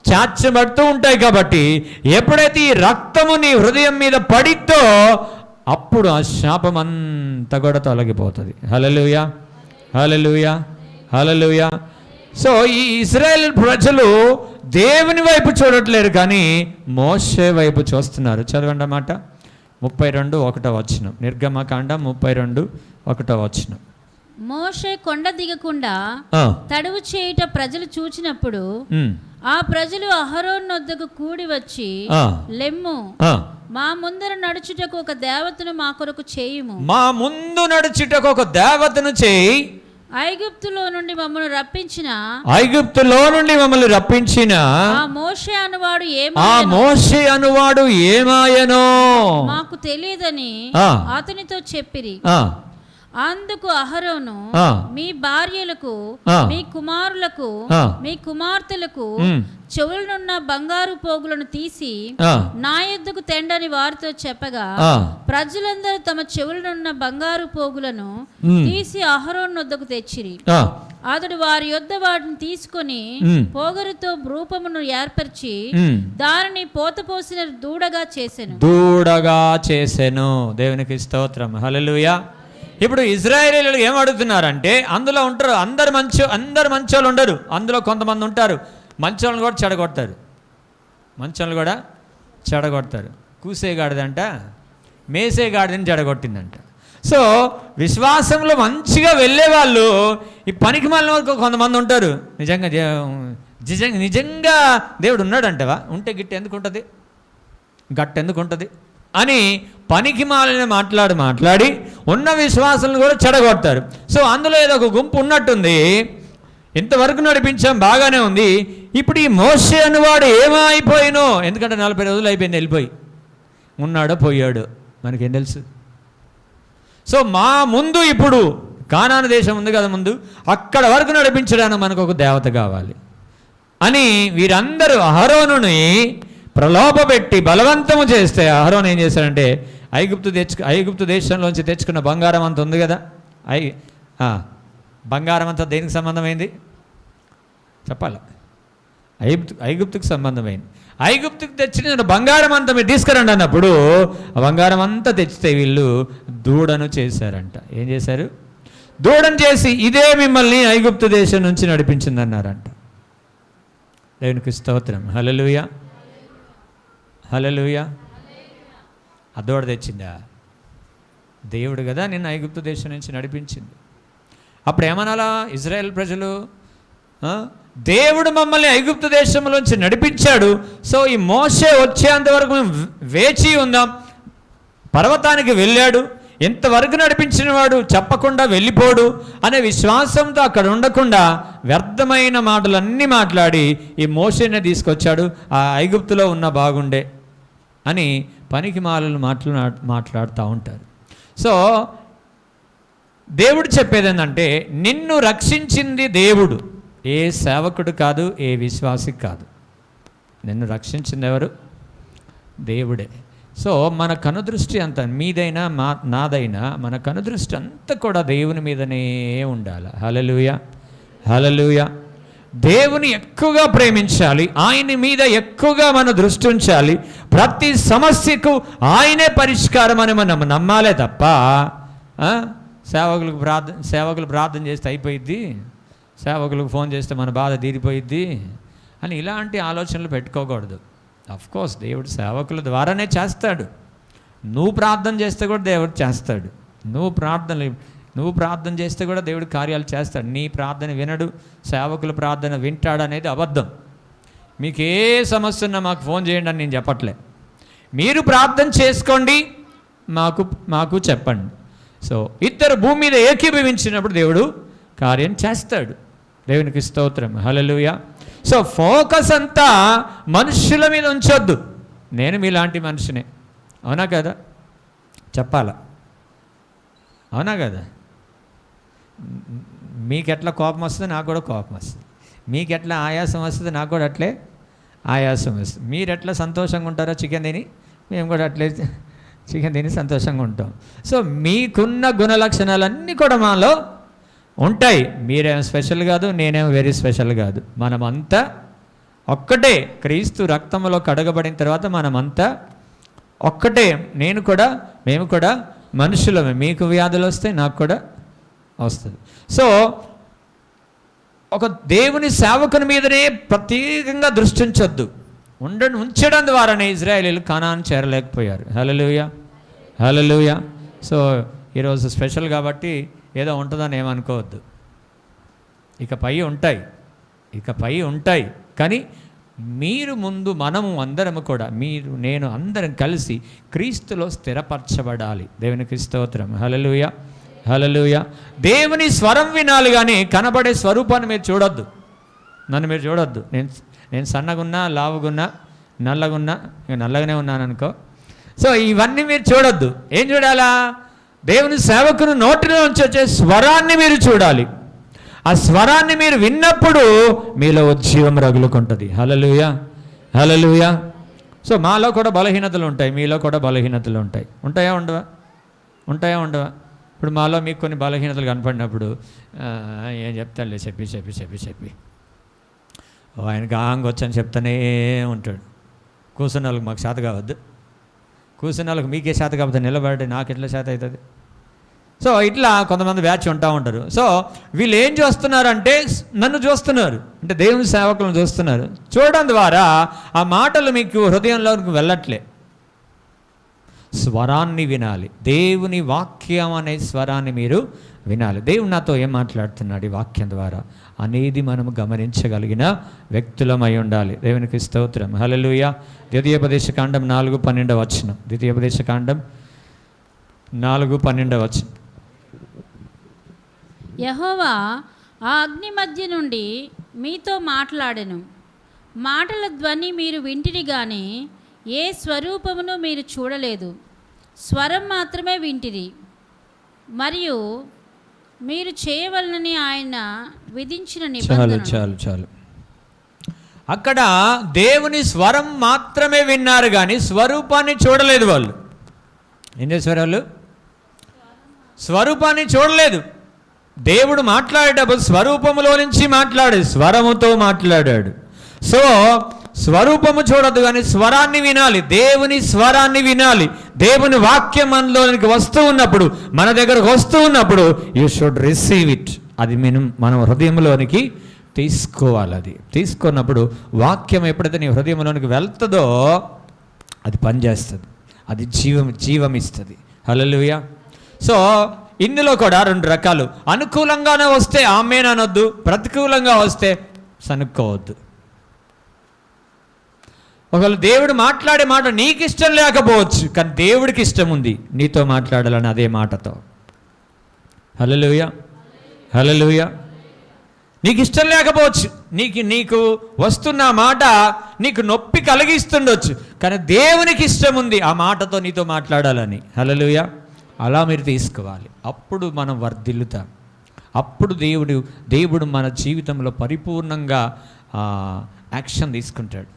చాచబడుతూ ఉంటాయి. కాబట్టి ఎప్పుడైతే ఈ రక్తము నీ హృదయం మీద పడిద్దో అప్పుడు ఆ శాపం అంతా కూడా తొలగిపోతుంది. హల్లెలూయా, హల్లెలూయా, హల్లెలూయా. సో ఈ ఇశ్రాయేల్ ప్రజలు దేవుని వైపు చూడట్లేరు, కానీ మోషే వైపు చూస్తున్నారు. చదవండి అన్నమాట. 32:1 నిర్గమకాండం 32:1. మోషే కొండ దిగకుండా తడువు చేయుట ప్రజలు చూచినప్పుడు ఆ ప్రజలు అహరోను వద్దకు కూడి వచ్చి, లెమ్ము, మా ముందర నడుచుటకు ఒక దేవతను మా కొరకు చేయుము, మా ముందు నడుచుటకు ఒక దేవతను చేయి, ఐగుప్తులో నుండి మమ్మల్ని రప్పించిన ఆ మోషే అనువాడు ఏమాయనో మాకు తెలియదని అతనితో చెప్పిరి. అందుకు అహరోను, మీ భార్యలకు, మీ కుమారులకు, మీ కుమార్తెలకు చెవులనున్న బంగారు పోగులను తీసి నా యొద్దకు తెండని వారితో చెప్పగా, ప్రజలందరూ తమ చెవులనున్న బంగారు పోగులను తీసి అహరోను వద్దకు తెచ్చిరి. అతడు వారి యొద్ద వాటిని తీసుకొని పోగరుతో రూపమును ఏర్పరిచి దానిని పోతపోసిన దూడగా చేసెను. దేవునికి స్తోత్రం. హల్లెలూయా. ఇప్పుడు ఇశ్రాయేలీయులు ఏం అడుగుతున్నారంటే, అందులో ఉంటారు అందరు మంచోళ్ళు ఉండరు, అందులో కొంతమంది ఉంటారు మంచోళ్ళని కూడా చెడగొడతారు. కూసేగాడిదంట మేసేగాడిదని చెడగొట్టిందంట. సో విశ్వాసంలో మంచిగా వెళ్ళే వాళ్ళు ఈ పనికి మాలిన వరకు కొంతమంది ఉంటారు. నిజంగా దేవుడు ఉన్నాడంటవా, ఉంటే గట్టెందుకు ఉంటుంది అని పనికి మాలిన మాట్లాడి ఉన్న విశ్వాసాలను కూడా చెడగొడతారు. సో అందులో ఏదో ఒక గుంపు ఉన్నట్టుంది. ఇంతవరకు నడిపించాం, బాగానే ఉంది. ఇప్పుడు ఈ మోషే అనేవాడు ఏమైపోయినో, ఎందుకంటే 40 రోజులు అయిపోయింది, వెళ్ళిపోయి ఉన్నాడో పోయాడో మనకేం తెలుసు. సో మా ముందు ఇప్పుడు కానాను దేశం ఉంది కదా, ముందు అక్కడ వరకు నడిపించడానికి మనకు ఒక దేవత కావాలి అని వీరందరూ అహరోనుని ప్రలోభపెట్టి బలవంతము చేస్తే, అహరోను ఏం చేశాడంటే ఐగుప్తు దేశంలోంచి తెచ్చుకున్న బంగారం అంత ఉంది కదా, బంగారం అంతా దేనికి సంబంధమైంది చెప్పాలి? ఐగుప్తుకు సంబంధమైంది. ఐగుప్తుకు తెచ్చిన బంగారం అంతా మీరు తీసుకురండి అన్నప్పుడు ఆ బంగారం అంతా తెచ్చితే వీళ్ళు దూడను చేశారంట. ఏం చేశారు? దూడను చేసి ఇదే మిమ్మల్ని ఐగుప్తు దేశం నుంచి నడిపించింది అన్నారంట. దేవునికి స్తోత్రం. హల్లెలూయా, హల్లెలూయా. ఆ దూడ తెచ్చిందా? దేవుడు కదా నిన్ను ఐగుప్తు దేశం నుంచి నడిపించింది. అప్పుడు ఏమనాలా ఇజ్రాయెల్ ప్రజలు? దేవుడు మమ్మల్ని ఐగుప్తు దేశంలోంచి నడిపించాడు, సో ఈ మోషే వచ్చేంతవరకు మేము వేచి ఉందాం. పర్వతానికి వెళ్ళాడు, ఎంతవరకు నడిపించిన వాడు చెప్పకుండా వెళ్ళిపోడు అనే విశ్వాసంతో అక్కడ ఉండకుండా వ్యర్థమైన మాటలన్నీ మాట్లాడి ఈ మోషేనే తీసుకొచ్చాడు. ఆ ఐగుప్తులో ఉన్న బాగుండే అని పనికి మాలలు మాట్లాడుతూ ఉంటారు. సో దేవుడు చెప్పేది ఏంటంటే, నిన్ను రక్షించింది దేవుడు, ఏ సేవకుడు కాదు, ఏ విశ్వాసి కాదు. నిన్ను రక్షించింది ఎవరు? దేవుడే. సో మన కనుదృష్టి అంతా, మీదైనా నాదైనా మన కనుదృష్టి అంతా కూడా దేవుని మీదనే ఉండాలి. హల్లెలూయా, హల్లెలూయా. దేవుని ఎక్కువగా ప్రేమించాలి, ఆయన మీద ఎక్కువగా మన దృష్టి ఉంచాలి. ప్రతి సమస్యకు ఆయనే పరిష్కారం అని మనం నమ్మాలే తప్ప సేవకులు ప్రార్థన చేస్తే అయిపోయిద్ది, సేవకులకు ఫోన్ చేస్తే మన బాధ తీరిపోయిద్ది అని ఇలాంటి ఆలోచనలు పెట్టుకోకూడదు. కోర్స్ దేవుడు సేవకుల ద్వారానే చేస్తాడు. నువ్వు ప్రార్థన చేస్తే కూడా దేవుడు చేస్తాడు. నువ్వు ప్రార్థన చేస్తే కూడా దేవుడు కార్యాలు చేస్తాడు. నీ ప్రార్థన వినడు, సేవకుల ప్రార్థన వింటాడు అనేది అబద్ధం. మీకు ఏ సమస్య ఉన్నా మాకు ఫోన్ చేయండి అని నేను చెప్పట్లే. మీరు ప్రార్థన చేసుకోండి, మాకు చెప్పండి. సో ఇద్దరు భూమి మీద ఏకీభవించినప్పుడు దేవుడు కార్యం చేస్తాడు. దేవునికి స్తోత్రం, హల్లెలూయా. సో ఫోకస్ అంతా మనుషుల మీద ఉంచొద్దు. నేను మీలాంటి మనిషినే, అవునా కదా? చెప్పాలా, అవునా కదా? మీకెట్లా కోపం వస్తుంది, నాకు కూడా కోపం వస్తుంది. మీకెట్లా ఆయాసం వస్తుంది, నాకు కూడా అట్లే ఆయాసం వస్తుంది. మీరు ఎట్లా సంతోషంగా ఉంటారో చికెన్ తిని, మేము కూడా అట్లే చికెన్ తిని సంతోషంగా ఉంటాం. సో మీకున్న గుణలక్షణాలన్నీ కూడా మాలో ఉంటాయి. మీరేం స్పెషల్ కాదు, నేనేం వెరీ స్పెషల్ కాదు. మనమంతా ఒక్కటే. క్రీస్తు రక్తంలో కడగబడిన తర్వాత మనమంతా ఒక్కటే. మేము కూడా మనుషులమే. మీకు వ్యాధులు వస్తాయి, నాకు కూడా వస్తుంది. సో ఒక దేవుని సేవకుని మీదనే ప్రత్యేకంగా దృష్టి ఉంచొద్దు. ఉంచడం ద్వారానే ఇజ్రాయేలీలు కానాను చేరలేకపోయారు. హల్లెలూయా, హల్లెలూయా. సో ఈరోజు స్పెషల్ కాబట్టి ఏదో ఉంటుందని ఏమనుకోవద్దు. ఇకపై ఉంటాయి. కానీ మీరు ముందు, మనము అందరము కూడా, మీరు నేను అందరం కలిసి క్రీస్తులో స్థిరపరచబడాలి. దేవునికి స్తోత్రం, హల్లెలూయా, హల్లెలూయా. దేవుని స్వరం వినాలి, కానీ కనబడే స్వరూపాన్ని మీరు చూడొద్దు. నన్ను మీరు చూడొద్దు. నేను సన్నగున్నా, లావుగున్నా, నల్లగున్నా, నల్లగానే ఉన్నాను అనుకో. సో ఇవన్నీ మీరు చూడొద్దు. ఏం చూడాలా? దేవుని సేవకుని నోటిలో నుంచి వచ్చే స్వరాన్ని మీరు చూడాలి. ఆ స్వరాన్ని మీరు విన్నప్పుడు మీలో ఉజ్జీవం రగులుకుంటుంది. హల్లెలూయా, హల్లెలూయా. సో మాలో కూడా బలహీనతలు ఉంటాయి, మీలో కూడా బలహీనతలు ఉంటాయి. ఉంటాయా ఉండవా? ఇప్పుడు మాలో మీకు కొన్ని బలహీనతలు కనపడినప్పుడు ఏం చెప్తాడులే చెప్పి ఆయనకి వచ్చని చెప్తానే ఉంటాడు. కూర్చున్న వాళ్ళకి మాకు శాత కావద్దు, కూర్చున్న వాళ్ళకి మీకే శాత కాకపోతే నిలబడి నాకు ఎట్లా శాత అవుతుంది? సో ఇట్లా కొంతమంది బ్యాచ్ ఉంటా ఉంటారు. సో వీళ్ళు ఏం చూస్తున్నారంటే నన్ను చూస్తున్నారు, అంటే దేవుని సేవకులను చూస్తున్నారు. చూడడం ద్వారా ఆ మాటలు మీకు హృదయంలోకి వెళ్ళట్లే. స్వరాన్ని వినాలి. దేవుని వాక్యం అనే స్వరాన్ని మీరు వినాలి. దేవుడు నాతో ఏం మాట్లాడుతున్నాడు ఈ వాక్యం ద్వారా అనేది మనము గమనించగలిగిన వ్యక్తులమై ఉండాలి. దేవునికి స్తోత్రం, హల్లెలూయా. ద్వితీయోపదేశకాండం 4:12 ద్వితీయోపదేశకాండం 4:12 యెహోవా ఆ అగ్ని మధ్య నుండి మీతో మాట్లాడెను. మాటల ధ్వని మీరు వింటిరి గాని ఏ స్వరూపమును మీరు చూడలేదు. స్వరం మాత్రమే వింటిరి. మరియు మీరు చేయవలనని ఆయన విధించిన నిబంధన. చాలు. అక్కడ దేవుని స్వరం మాత్రమే విన్నారు కానీ స్వరూపాన్ని చూడలేదు. వాళ్ళు ఏం చేశారు? వాళ్ళు స్వరూపాన్ని చూడలేదు. దేవుడు మాట్లాడేటప్పుడు స్వరూపములో నుంచి స్వరముతో మాట్లాడాడు. సో స్వరూపము చూడదు కానీ స్వరాన్ని వినాలి. దేవుని స్వరాన్ని వినాలి. దేవుని వాక్యం మనలోనికి వస్తూ ఉన్నప్పుడు, మన దగ్గరకు వస్తూ ఉన్నప్పుడు యూ షుడ్ రిసీవ్ ఇట్. అది మనం హృదయంలోనికి తీసుకోవాలి. అది తీసుకున్నప్పుడు వాక్యం ఎప్పుడైతే నీ హృదయంలోనికి వెళ్తుందో అది పనిచేస్తుంది, అది జీవం ఇస్తుంది. హల్లెలూయా. సో ఇందులో కూడా 2 రకాలు. అనుకూలంగానే వస్తే ఆమేన్ అనొద్దు, ప్రతికూలంగా వస్తే సనుక్కోవద్దు. ఒకవేళ దేవుడు మాట్లాడే మాట నీకు ఇష్టం లేకపోవచ్చు, కానీ దేవుడికి ఇష్టం ఉంది నీతో మాట్లాడాలని అదే మాటతో. హల్లెలూయా, హల్లెలూయా. నీకు ఇష్టం లేకపోవచ్చు, నీకు వస్తున్న మాట నీకు నొప్పి కలిగిస్తుండొచ్చు, కానీ దేవునికి ఇష్టం ఉంది ఆ మాటతో నీతో మాట్లాడాలని. హల్లెలూయా. అలా మీరు తీసుకోవాలి. అప్పుడు మనం వర్ధిల్లుతాం. అప్పుడు దేవుడు మన జీవితంలో పరిపూర్ణంగా యాక్షన్ తీసుకుంటాడు.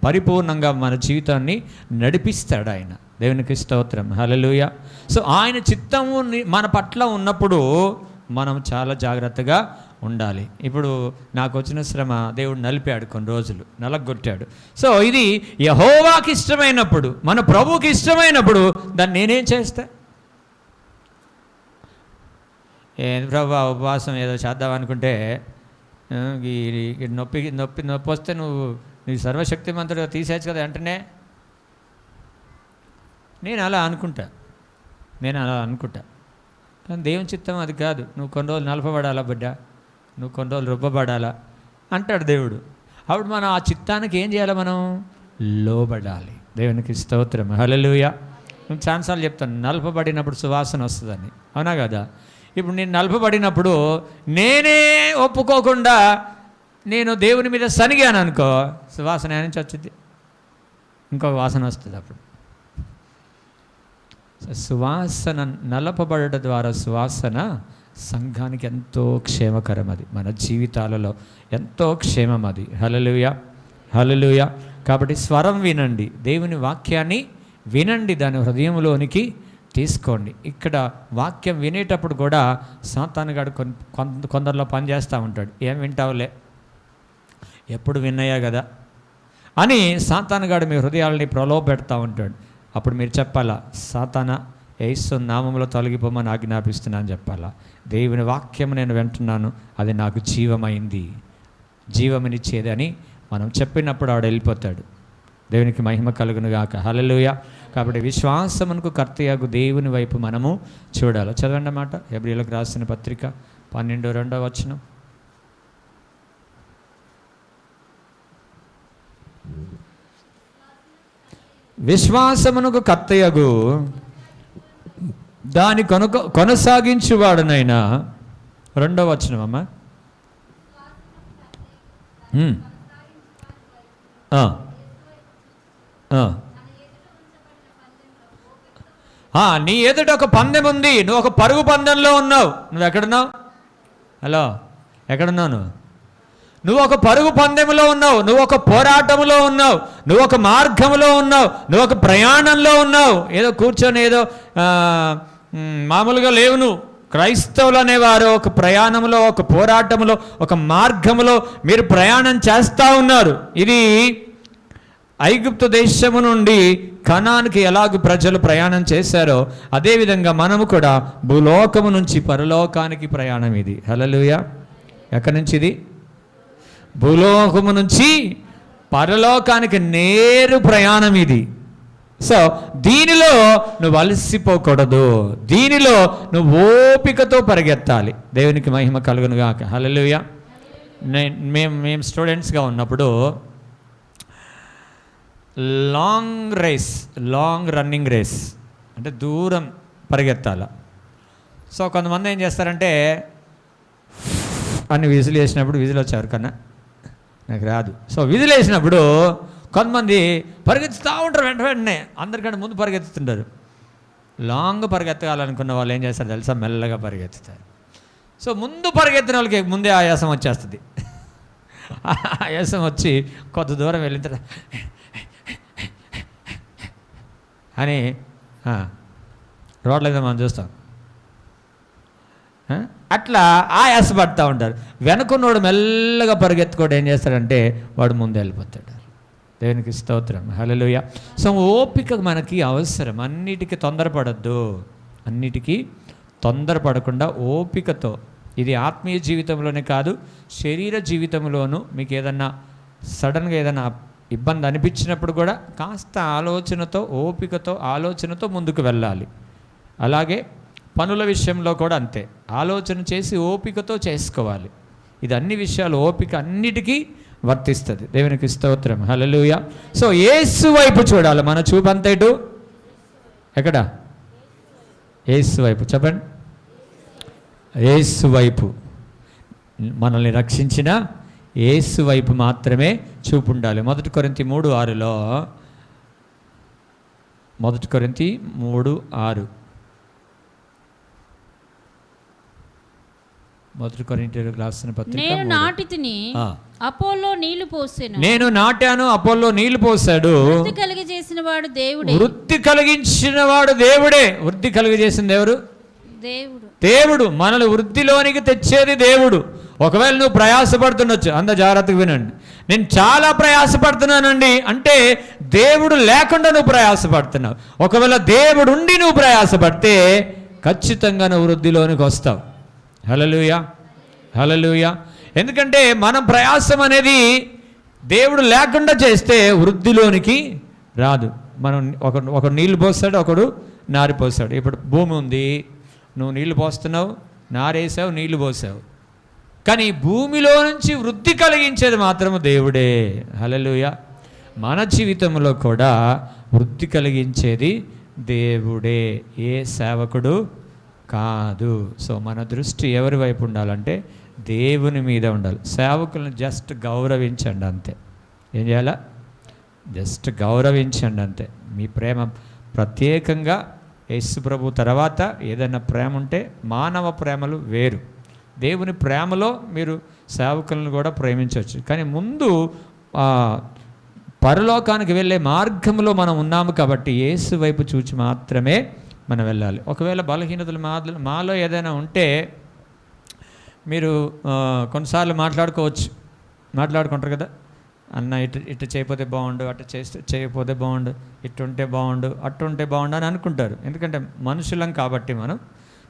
పరిపూర్ణంగా మన జీవితాన్ని నడిపిస్తాడు ఆయన. దేవునికి స్తోత్రం, హల్లెలూయా. సో ఆయన చిత్తము మన పట్ల ఉన్నప్పుడు మనం చాలా జాగ్రత్తగా ఉండాలి. ఇప్పుడు నాకు వచ్చిన శ్రమ దేవుడు నలిపాడు, కొన్ని రోజులు నలగొట్టాడు. సో ఇది యెహోవాకి ఇష్టమైనప్పుడు, మన ప్రభువుకి ఇష్టమైనప్పుడు దాన్ని నేనేం చేస్తా? ప్రభు ఉపవాసం ఏదో చేద్దాం అనుకుంటే ఈ నొప్పి వస్తే నువ్వు నీ సర్వశక్తిమంతుడు తీసేయచ్చు కదా వెంటనే. నేను అలా అనుకుంటా కానీ దేవుని చిత్తం అది కాదు. నువ్వు కొన్ని రోజులు నలపబడాలా బిడ్డ, నువ్వు కొన్ని రోజులు రుబ్బబడాలా అంటాడు దేవుడు. అప్పుడు మనం ఆ చిత్తానికి ఏం చేయాలి? మనం లోబడాలి. దేవునికి స్తోత్రం, హల్లెలూయా. నేను చాలాసార్లు చెప్తాను, నలపబడినప్పుడు సువాసన వస్తుందని, అవునా కదా? ఇప్పుడు నేను నలపబడినప్పుడు నేనే ఒప్పుకోకుండా నేను దేవుని మీద సనిగాను అనుకో, సువాసన నుంచి వచ్చింది, ఇంకొక వాసన వస్తుంది. అప్పుడు సువాసన నలపబడడం ద్వారా సువాసన సంఘానికి ఎంతో క్షేమకరం. అది మన జీవితాలలో ఎంతో క్షేమం అది. హల్లెలూయా, హల్లెలూయా. కాబట్టి స్వరం వినండి, దేవుని వాక్యాన్ని వినండి, దాని హృదయంలోనికి తీసుకోండి. ఇక్కడ వాక్యం వినేటప్పుడు కూడా సాతానుగాడు కొందరిలో పని చేస్తూ ఉంటాడు. ఏం వింటావులే, ఎప్పుడు విన్నాయా కదా అని సాతానుగాడు మీ హృదయాలని ప్రలోభపెడతా ఉంటాడు. అప్పుడు మీరు చెప్పాలా, సాతానా యేసు నామములో తొలగిపోమని ఆజ్ఞాపిస్తున్నా అని చెప్పాలా. దేవుని వాక్యం నేను వింటున్నాను, అది నాకు జీవమైంది, జీవమునిచ్చేది అని మనం చెప్పినప్పుడు ఆడు వెళ్ళిపోతాడు. దేవునికి మహిమ కలుగును గాక, హల్లెలూయా. కాబట్టి విశ్వాసమునకు కర్తయగు దేవుని వైపు మనము చూడాలి. చదవండి అన్నమాట. హెబ్రీయులకు రాసిన పత్రిక 12:2 విశ్వాసమునకు కర్తయగు దాని కొనసాగించువాడునైనా 2 అమ్మా. నీ ఎదుట ఒక పందెం ఉంది, నువ్వు ఒక పరుగు పందెంలో ఉన్నావు. నువ్వు ఎక్కడున్నావు? హలో, ఎక్కడున్నావు? నువ్వు ఒక పరుగు పందెంలో ఉన్నావు, నువ్వు ఒక పోరాటంలో ఉన్నావు, నువ్వు ఒక మార్గంలో ఉన్నావు, నువ్వు ఒక ప్రయాణంలో ఉన్నావు. ఏదో కూర్చొని ఏదో మామూలుగా లేవు. నువ్వు క్రైస్తవులు అనేవారు ఒక ప్రయాణంలో, ఒక పోరాటంలో, ఒక మార్గంలో మీరు ప్రయాణం చేస్తూ ఉన్నారు. ఇది ఐగుప్తు దేశము నుండి కనానుకి ఎలాగ ప్రజలు ప్రయాణం చేశారో అదేవిధంగా మనము కూడా భూలోకము నుంచి పరలోకానికి ప్రయాణం ఇది. హల్లెలూయా. ఎక్కడి నుంచి ఇది? భూలోకము నుంచి పరలోకానికి నేరు ప్రయాణం ఇది. సో దీనిలో నువ్వు అలసిపోకూడదు, దీనిలో నువ్వు ఓపికతో పరిగెత్తాలి. దేవునికి మహిమ కలుగును గాక, హల్లెలూయా. మేము స్టూడెంట్స్గా ఉన్నప్పుడు లాంగ్ రన్నింగ్ రేస్ అంటే దూరం పరిగెత్తాల. సో కొంతమంది ఏం చేస్తారంటే అని విజిల్ వేసినప్పుడు, విజిల్ వచ్చేవారు కన్నా నాకు రాదు. సో విజిల్ వేసినప్పుడు కొంతమంది పరిగెత్తుతూ ఉంటారు, వెంటనే అందరికంటే ముందు పరిగెత్తుతుంటారు. లాంగ్ పరిగెత్తాలనుకున్న వాళ్ళు ఏం చేస్తారు తెలుసా? మెల్లగా పరిగెత్తుతారు. సో ముందు పరిగెత్తిన వాళ్ళకి ముందే ఆయాసం వచ్చేస్తుంది. ఆయాసం వచ్చి కొద్ది దూరం వెళ్ళిన తర్వాత అని రోడ్ల మీద మనం చూస్తాం. అట్లా ఆయాసపడుతూ ఉంటారు. వెనుకున్నోడు మెల్లగా పరిగెత్తుకోవడం ఏం చేస్తాడంటే వాడు ముందు వెళ్ళిపోతాడు. దేవునికి స్తోత్రం, హల్లెలూయా. సో ఓపిక మనకి అవసరం. అన్నిటికీ తొందరపడద్దు, అన్నిటికీ తొందరపడకుండా ఓపికతో. ఇది ఆత్మీయ జీవితంలోనే కాదు, శరీర జీవితంలోనూ మీకు ఏదన్నా సడన్గా ఏదైనా ఇబ్బంది అనిపించినప్పుడు కూడా కాస్త ఆలోచనతో, ఓపికతో, ఆలోచనతో ముందుకు వెళ్ళాలి. అలాగే పనుల విషయంలో కూడా అంతే, ఆలోచన చేసి ఓపికతో చేసుకోవాలి. ఇది అన్ని విషయాలు ఓపిక అన్నిటికీ వర్తిస్తుంది. దేవునికి స్తోత్రం, హల్లెలూయా. సో యేసు వైపు చూడాలి. మన చూపు అంతా ఇటు ఎక్కడ? యేసు వైపు. చెప్పండి, యేసు వైపు. మనల్ని రక్షించిన యేసు వైపు మాత్రమే చూపు ఉండాలి. 1 కొరింథీ 3:6 1 కొరింథీ 3:6 1 కొరింథీయులకు రాసిన పత్రిక. నేను నాటితిని, అపోల్లో నీళ్లు పోసెను. నేను నాటాను, అపోల్లో నీళ్లు పోసాడు. వృద్ధి కలిగజేసిన వాడు దేవుడే. వృద్ధి కలిగించిన వాడు దేవుడే. వృద్ధి కలిగజేసిన దేవుడు దేవుడు. దేవుడు మనల్ని వృద్ధిలోనికి తెచ్చేది దేవుడు. ఒకవేళ నువ్వు ప్రయాసపడుతుండొచ్చు, అంత జాగ్రత్తగా వినండి. నేను చాలా ప్రయాసపడుతున్నానండి అంటే దేవుడు లేకుండా నువ్వు ప్రయాసపడుతున్నావు. ఒకవేళ దేవుడు ఉండి నువ్వు ప్రయాసపడితే ఖచ్చితంగా నువ్వు వృద్ధిలోనికి వస్తావు. హల్లెలూయా, హల్లెలూయా. ఎందుకంటే మనం ప్రయాసం అనేది దేవుడు లేకుండా చేస్తే వృద్ధిలోనికి రాదు. మనం ఒకడు నీళ్లు పోస్తాడు, ఒకడు నారి పోస్తాడు. ఇప్పుడు భూమి ఉంది, నువ్వు నీళ్లు పోస్తున్నావు, నారేసావు, నీళ్లు పోసావు, కానీ భూమిలో నుంచి వృద్ధి కలిగించేది మాత్రము దేవుడే. హల్లెలూయా. మన జీవితంలో కూడా వృద్ధి కలిగించేది దేవుడే, ఏ సేవకుడు కాదు. సో మన దృష్టి ఎవరి వైపు ఉండాలంటే దేవుని మీద ఉండాలి. సేవకులను జస్ట్ గౌరవించండి అంతే. ఏం చేయాలా? జస్ట్ గౌరవించండి అంతే. మీ ప్రేమ ప్రత్యేకంగా యేసు ప్రభు తర్వాత ఏదైనా ప్రేమ ఉంటే మానవ ప్రేమలు వేరు. దేవుని ప్రేమలో మీరు సేవకులను కూడా ప్రేమించవచ్చు, కానీ ముందు పరలోకానికి వెళ్ళే మార్గంలో మనం ఉన్నాము కాబట్టి యేసు వైపు చూచి మాత్రమే మనం వెళ్ళాలి. ఒకవేళ బలహీనతలు మాలో ఏదైనా ఉంటే మీరు కొన్నిసార్లు మాట్లాడుకుంటారు కదా, అన్న ఇటు చేయకపోతే బాగుండు, అటు చేయకపోతే బాగుండు, ఇటుంటే బాగుండు, అట్టుంటే బాగుండు అని అనుకుంటారు. ఎందుకంటే మనుషులం కాబట్టి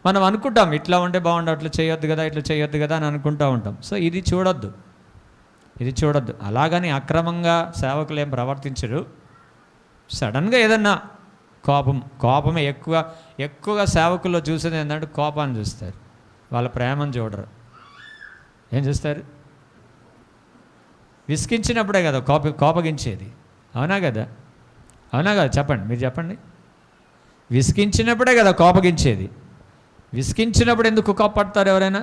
మనం అనుకుంటాం ఇట్లా ఉంటే బాగుండు, అట్లా చేయొద్దు కదా, ఇట్లా చేయొద్దు కదా అని అనుకుంటూ ఉంటాం. సో ఇది చూడొద్దు. అలాగని అక్రమంగా సేవకులు ఏం ప్రవర్తించరు. సడన్గా ఏదన్నా కోపమే ఎక్కువగా సేవకుల్లో చూసేది ఏంటంటే కోపాన్ని చూస్తారు, వాళ్ళ ప్రేమను చూడరు. ఏం చూస్తారు? విసిగించినప్పుడే కదా కోపగించేది. అవునా కదా చెప్పండి, మీరు చెప్పండి. విసిగించినప్పుడే కదా కోపగించేది. విసిగించినప్పుడు ఎందుకు కోప్పడతారు ఎవరైనా?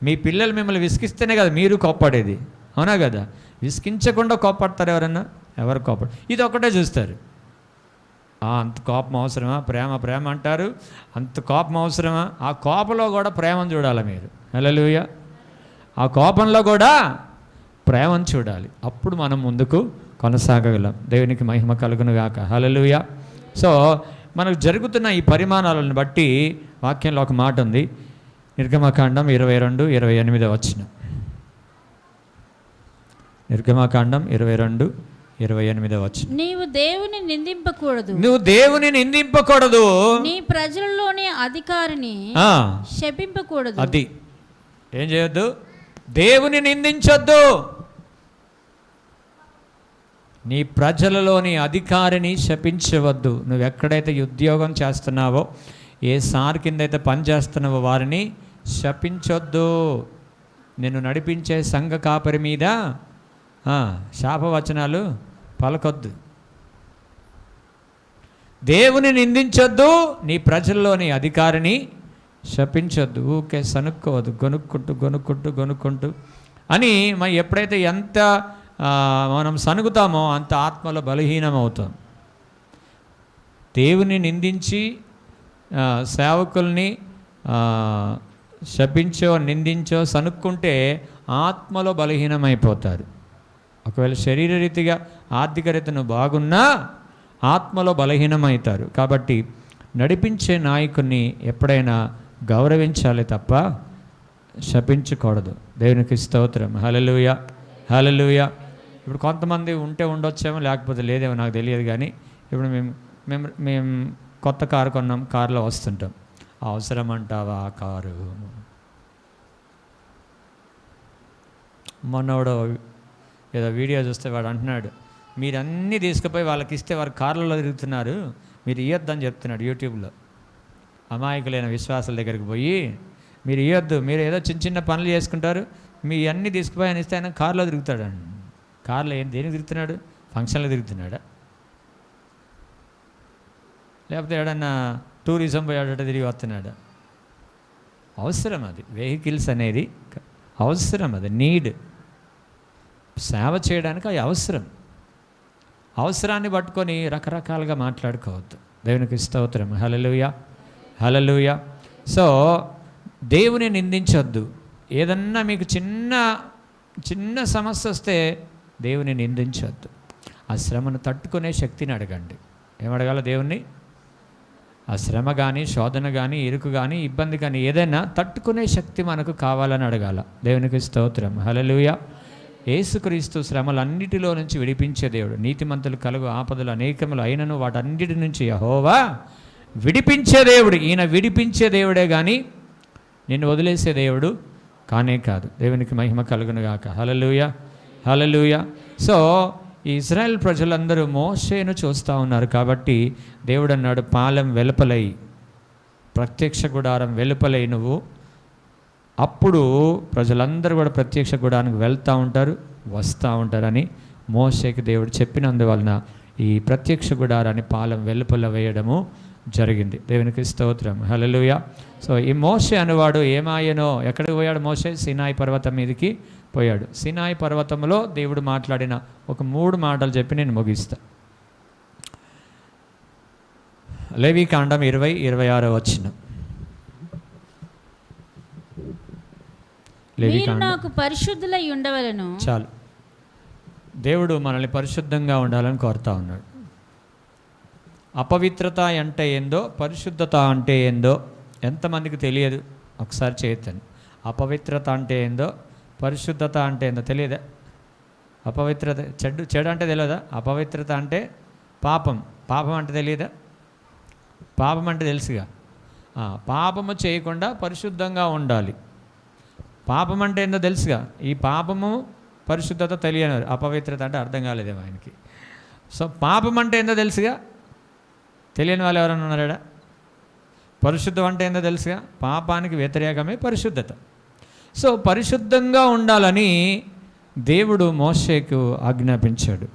మీ పిల్లలు మిమ్మల్ని విసిగిస్తేనే కదా మీరు కోప్పడేది. అవునా కదా? విసిగించకుండా కోప్పడతారు ఎవరైనా? ఎవరు కోప్పడు? ఇది ఒకటే చూస్తారు. అంత కోపం అవసరమా? ప్రేమ అంటారు, అంత కోపం అవసరమా? ఆ కోపంలో కూడా ప్రేమను చూడాలి మీరు. హల్లెలూయా. ఆ కోపంలో కూడా ప్రేమను చూడాలి, అప్పుడు మనం ముందుకు కొనసాగగలం. దేవునికి మహిమ కలుగును గాక. హల్లెలూయా. సో మనకు జరుగుతున్న ఈ పరిమాణాలను బట్టి వాక్యంలో ఒక మాట ఉంది, నిర్గమకాండం 22:28 వచనం. నిర్గమకాండం 22:28 వచనం. నీవు దేవుని నిందింపకూడదు, నీ ప్రజలలోని అధికారిని శపింపకూడదు. అది ఏం చేయొద్దు? దేవుని నిందించొద్దు. నీ ప్రజలలోని అధికారిని శపించవద్దు. నువ్వు ఎక్కడైతే ఉద్యోగం చేస్తున్నావో, ఏ సార్ కింద అయితే పని చేస్తున్నావో వారిని శపించొద్దు. నిన్ను నడిపించే సంఘ కాపరి మీద శాపవచనాలు పలకొద్దు. దేవుని నిందించొద్దు, నీ ప్రజల్లోని అధికారిని శపించొద్దు. ఊకే సనుక్కోవద్దు, గొనుక్కుంటూ అని ఎప్పుడైతే ఎంత మనం సనుగుతామో అంత ఆత్మలో బలహీనం అవుతాం. దేవుని నిందించి సేవకుల్ని శపించో నిందించో సనుక్కుంటే ఆత్మలో బలహీనమైపోతారు. ఒకవేళ శరీరరీతిగా ఆర్థిక రీతిను బాగున్నా ఆత్మలో బలహీనమవుతారు. కాబట్టి నడిపించే నాయకుడిని ఎప్పుడైనా గౌరవించాలి తప్ప శపించకూడదు. దేవునికి స్తోత్రం. హల్లెలూయా, హల్లెలూయా. ఇప్పుడు కొంతమంది ఉండొచ్చేమో, లేకపోతే లేదేమో నాకు తెలియదు, కానీ ఇప్పుడు మేము కొత్త కారు కొన్నాం, కారులో వస్తుంటాం. అవసరం అంటావా ఆ కారు? మొన్నోడు ఏదో వీడియో చూస్తే వాడు అంటున్నాడు, మీరు అన్నీ తీసుకుపోయి వాళ్ళకి ఇస్తే వారు కార్లలో తిరుగుతున్నారు, మీరు ఇవ్వద్దని చెప్తున్నాడు యూట్యూబ్లో. అమాయకులైన విశ్వాసాల దగ్గరికి పోయి మీరు ఇవ్వద్దు, మీరు ఏదో చిన్న పనులు చేసుకుంటారు, మీ అన్నీ తీసుకుపోయి అని ఇస్తే ఆయన కారులో తిరుగుతాడండి. కార్లో దేనికి తిరుగుతున్నాడు? ఫంక్షన్లో తిరుగుతున్నాడా? లేకపోతే ఏడన్నా టూరిజం పోయాడట తిరిగి వస్తున్నాడా? అవసరం అది. వెహికల్స్ అనేది అవసరం, అది నీడ్. సేవ చేయడానికి అది అవసరం. అవసరాన్ని పట్టుకొని రకరకాలుగా మాట్లాడుకోవద్దు. దేవునికి స్తోత్రం. హల్లెలూయా, హల్లెలూయా. సో దేవుని నిందించొద్దు. ఏదన్నా మీకు చిన్న సమస్య వస్తే దేవుని నిందించొద్దు. ఆ శ్రమను తట్టుకునే శక్తిని అడగండి. ఏమడగాల? దేవుణ్ణి. ఆ శ్రమ కానీ, శోధన కానీ, ఇరుకు కానీ, ఇబ్బంది కానీ ఏదైనా తట్టుకునే శక్తి మనకు కావాలని అడగాల. దేవునికి స్తోత్రం. హల్లెలూయా. యేసుక్రీస్తు శ్రమలన్నిటిలో నుంచి విడిపించే దేవుడు. నీతిమంతులు కలుగు ఆపదలు అనేకములు అయినను వాటన్నిటి నుంచి యెహోవా విడిపించే దేవుడు. ఈయన విడిపించే దేవుడే కానీ నిన్ను వదిలేసే దేవుడు కానే కాదు. దేవునికి మహిమ కలుగునుగాక. హల్లెలూయా, హల్లెలూయా. సో ఈ ఇశ్రాయేల్ ప్రజలందరూ మోషేను చూస్తూ ఉన్నారు కాబట్టి దేవుడు అన్నాడు, పాలెం వెలుపలై, ప్రత్యక్ష గుడారం వెలుపలై నువ్వు, అప్పుడు ప్రజలందరూ కూడా ప్రత్యక్ష గుడారానికి వెళ్తూ ఉంటారు, వస్తూ ఉంటారని మోషేకి దేవుడు చెప్పినందువలన ఈ ప్రత్యక్ష గుడారాన్ని పాలెం వెలుపల వేయడము జరిగింది. దేవునికి స్తోత్రం. హల్లెలూయా. సో ఈ మోషే అనువాడు ఏమాయనో, ఎక్కడికి పోయాడు మోషే? సినాయి పర్వతం మీదకి పోయాడు. సినాయి పర్వతంలో దేవుడు మాట్లాడిన ఒక 3 మాటలు చెప్పి నేను ముగిస్తా. లేవీకాండం 20:26 వచనం. మీరు నాకు పరిశుద్ధులై ఉండవలెను. చాలు. దేవుడు మనల్ని పరిశుద్ధంగా ఉండాలని కోరుతా ఉన్నాడు. అపవిత్రత అంటే ఏందో, పరిశుద్ధత అంటే ఏందో ఎంతమందికి తెలియదు? ఒకసారి చేయొద్దని. అపవిత్రత అంటే ఏందో, పరిశుద్ధత అంటే ఏందో తెలియదా? అపవిత్రత చెడు అంటే తెలియదా? అపవిత్రత అంటే పాపం. పాపం అంటే తెలియదా? పాపం అంటే తెలుసుగా. పాపము చేయకుండా పరిశుద్ధంగా ఉండాలి. పాపం అంటే ఏందో తెలుసుగా. ఈ పాపము పరిశుద్ధత తెలియనివారు. అపవిత్రత అంటే అర్థం కాలేదేమో ఆయనకి. సో పాపం అంటే ఏందో తెలుసుగా. తెలియని వాళ్ళు ఎవరైనా ఉన్నారా? పరిశుద్ధం అంటే ఏందో తెలుసుగా. పాపానికి వ్యతిరేకమే పరిశుద్ధత. సో పరిశుద్ధంగా ఉండాలని దేవుడు మోషేకు ఆజ్ఞాపించాడు.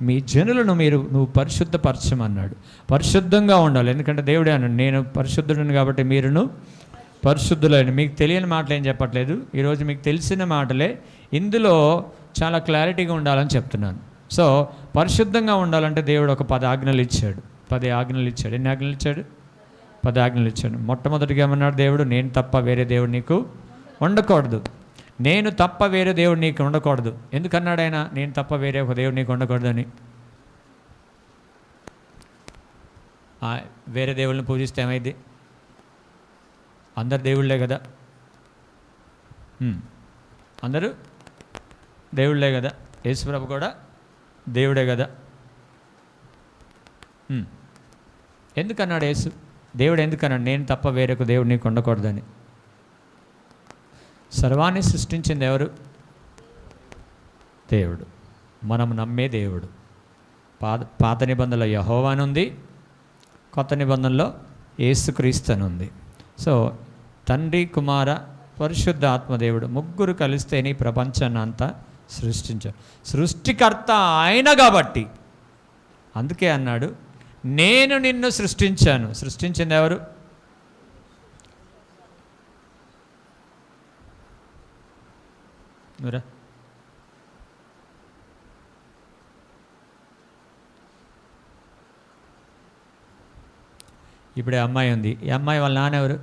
మీ జనులను నువ్వు పరిశుద్ధపరచమన్నాడు. పరిశుద్ధంగా ఉండాలి. ఎందుకంటే దేవుడే అన్నాడు, నేను పరిశుద్ధుడిని కాబట్టి మీరును పరిశుద్ధులైన. మీకు తెలియని మాటలు ఏం చెప్పట్లేదు, ఈరోజు మీకు తెలిసిన మాటలే. ఇందులో చాలా క్లారిటీగా ఉండాలని చెప్తున్నాను. సో పరిశుద్ధంగా ఉండాలంటే దేవుడు ఒక 10 ఆజ్ఞలు ఇచ్చాడు. 10 ఆజ్ఞలు ఇచ్చాడు. ఎన్ని ఆజ్ఞలు ఇచ్చాడు? 10 ఆజ్ఞలు ఇచ్చాడు. మొట్టమొదటిగా ఏమన్నాడు దేవుడు? నేను తప్ప వేరే దేవుడు నీకు ఉండకూడదు. నేను తప్ప వేరే దేవుడు నీకు ఉండకూడదు. ఎందుకన్నాడు ఆయన నేను తప్ప వేరే ఒక దేవుడు నీకు ఉండకూడదని? వేరే దేవుళ్ళని పూజిస్తే ఏమైంది? అందరు దేవుళ్ళే కదా. అందరూ దేవుళ్ళే కదా. యేసుప్రభు కూడా దేవుడే కదా. ఎందుకన్నాడు యేసు? దేవుడు ఎందుకన్నాడు నేను తప్ప వేరొక దేవుడు నీకు ఉండకూడదని? సర్వాన్ని సృష్టించింది ఎవరు? దేవుడు. మనం నమ్మే దేవుడు. పాత నిబంధనలో యెహోవా అని ఉంది, కొత్త నిబంధనలో యేసుక్రీస్తు అని ఉంది. సో తండ్రి, కుమార, పరిశుద్ధ ఆత్మదేవుడు ముగ్గురు కలిస్తేనే ఈ ప్రపంచాన్ని అంతా సృష్టించారు. సృష్టికర్త ఆయన కాబట్టి అందుకే అన్నాడు నేను నిన్ను సృష్టించాను. సృష్టించింది ఎవరు? నువ్వురా. ఇప్పుడే అమ్మాయి ఉంది. ఈ అమ్మాయి వాళ్ళ నాన్న ఎవరు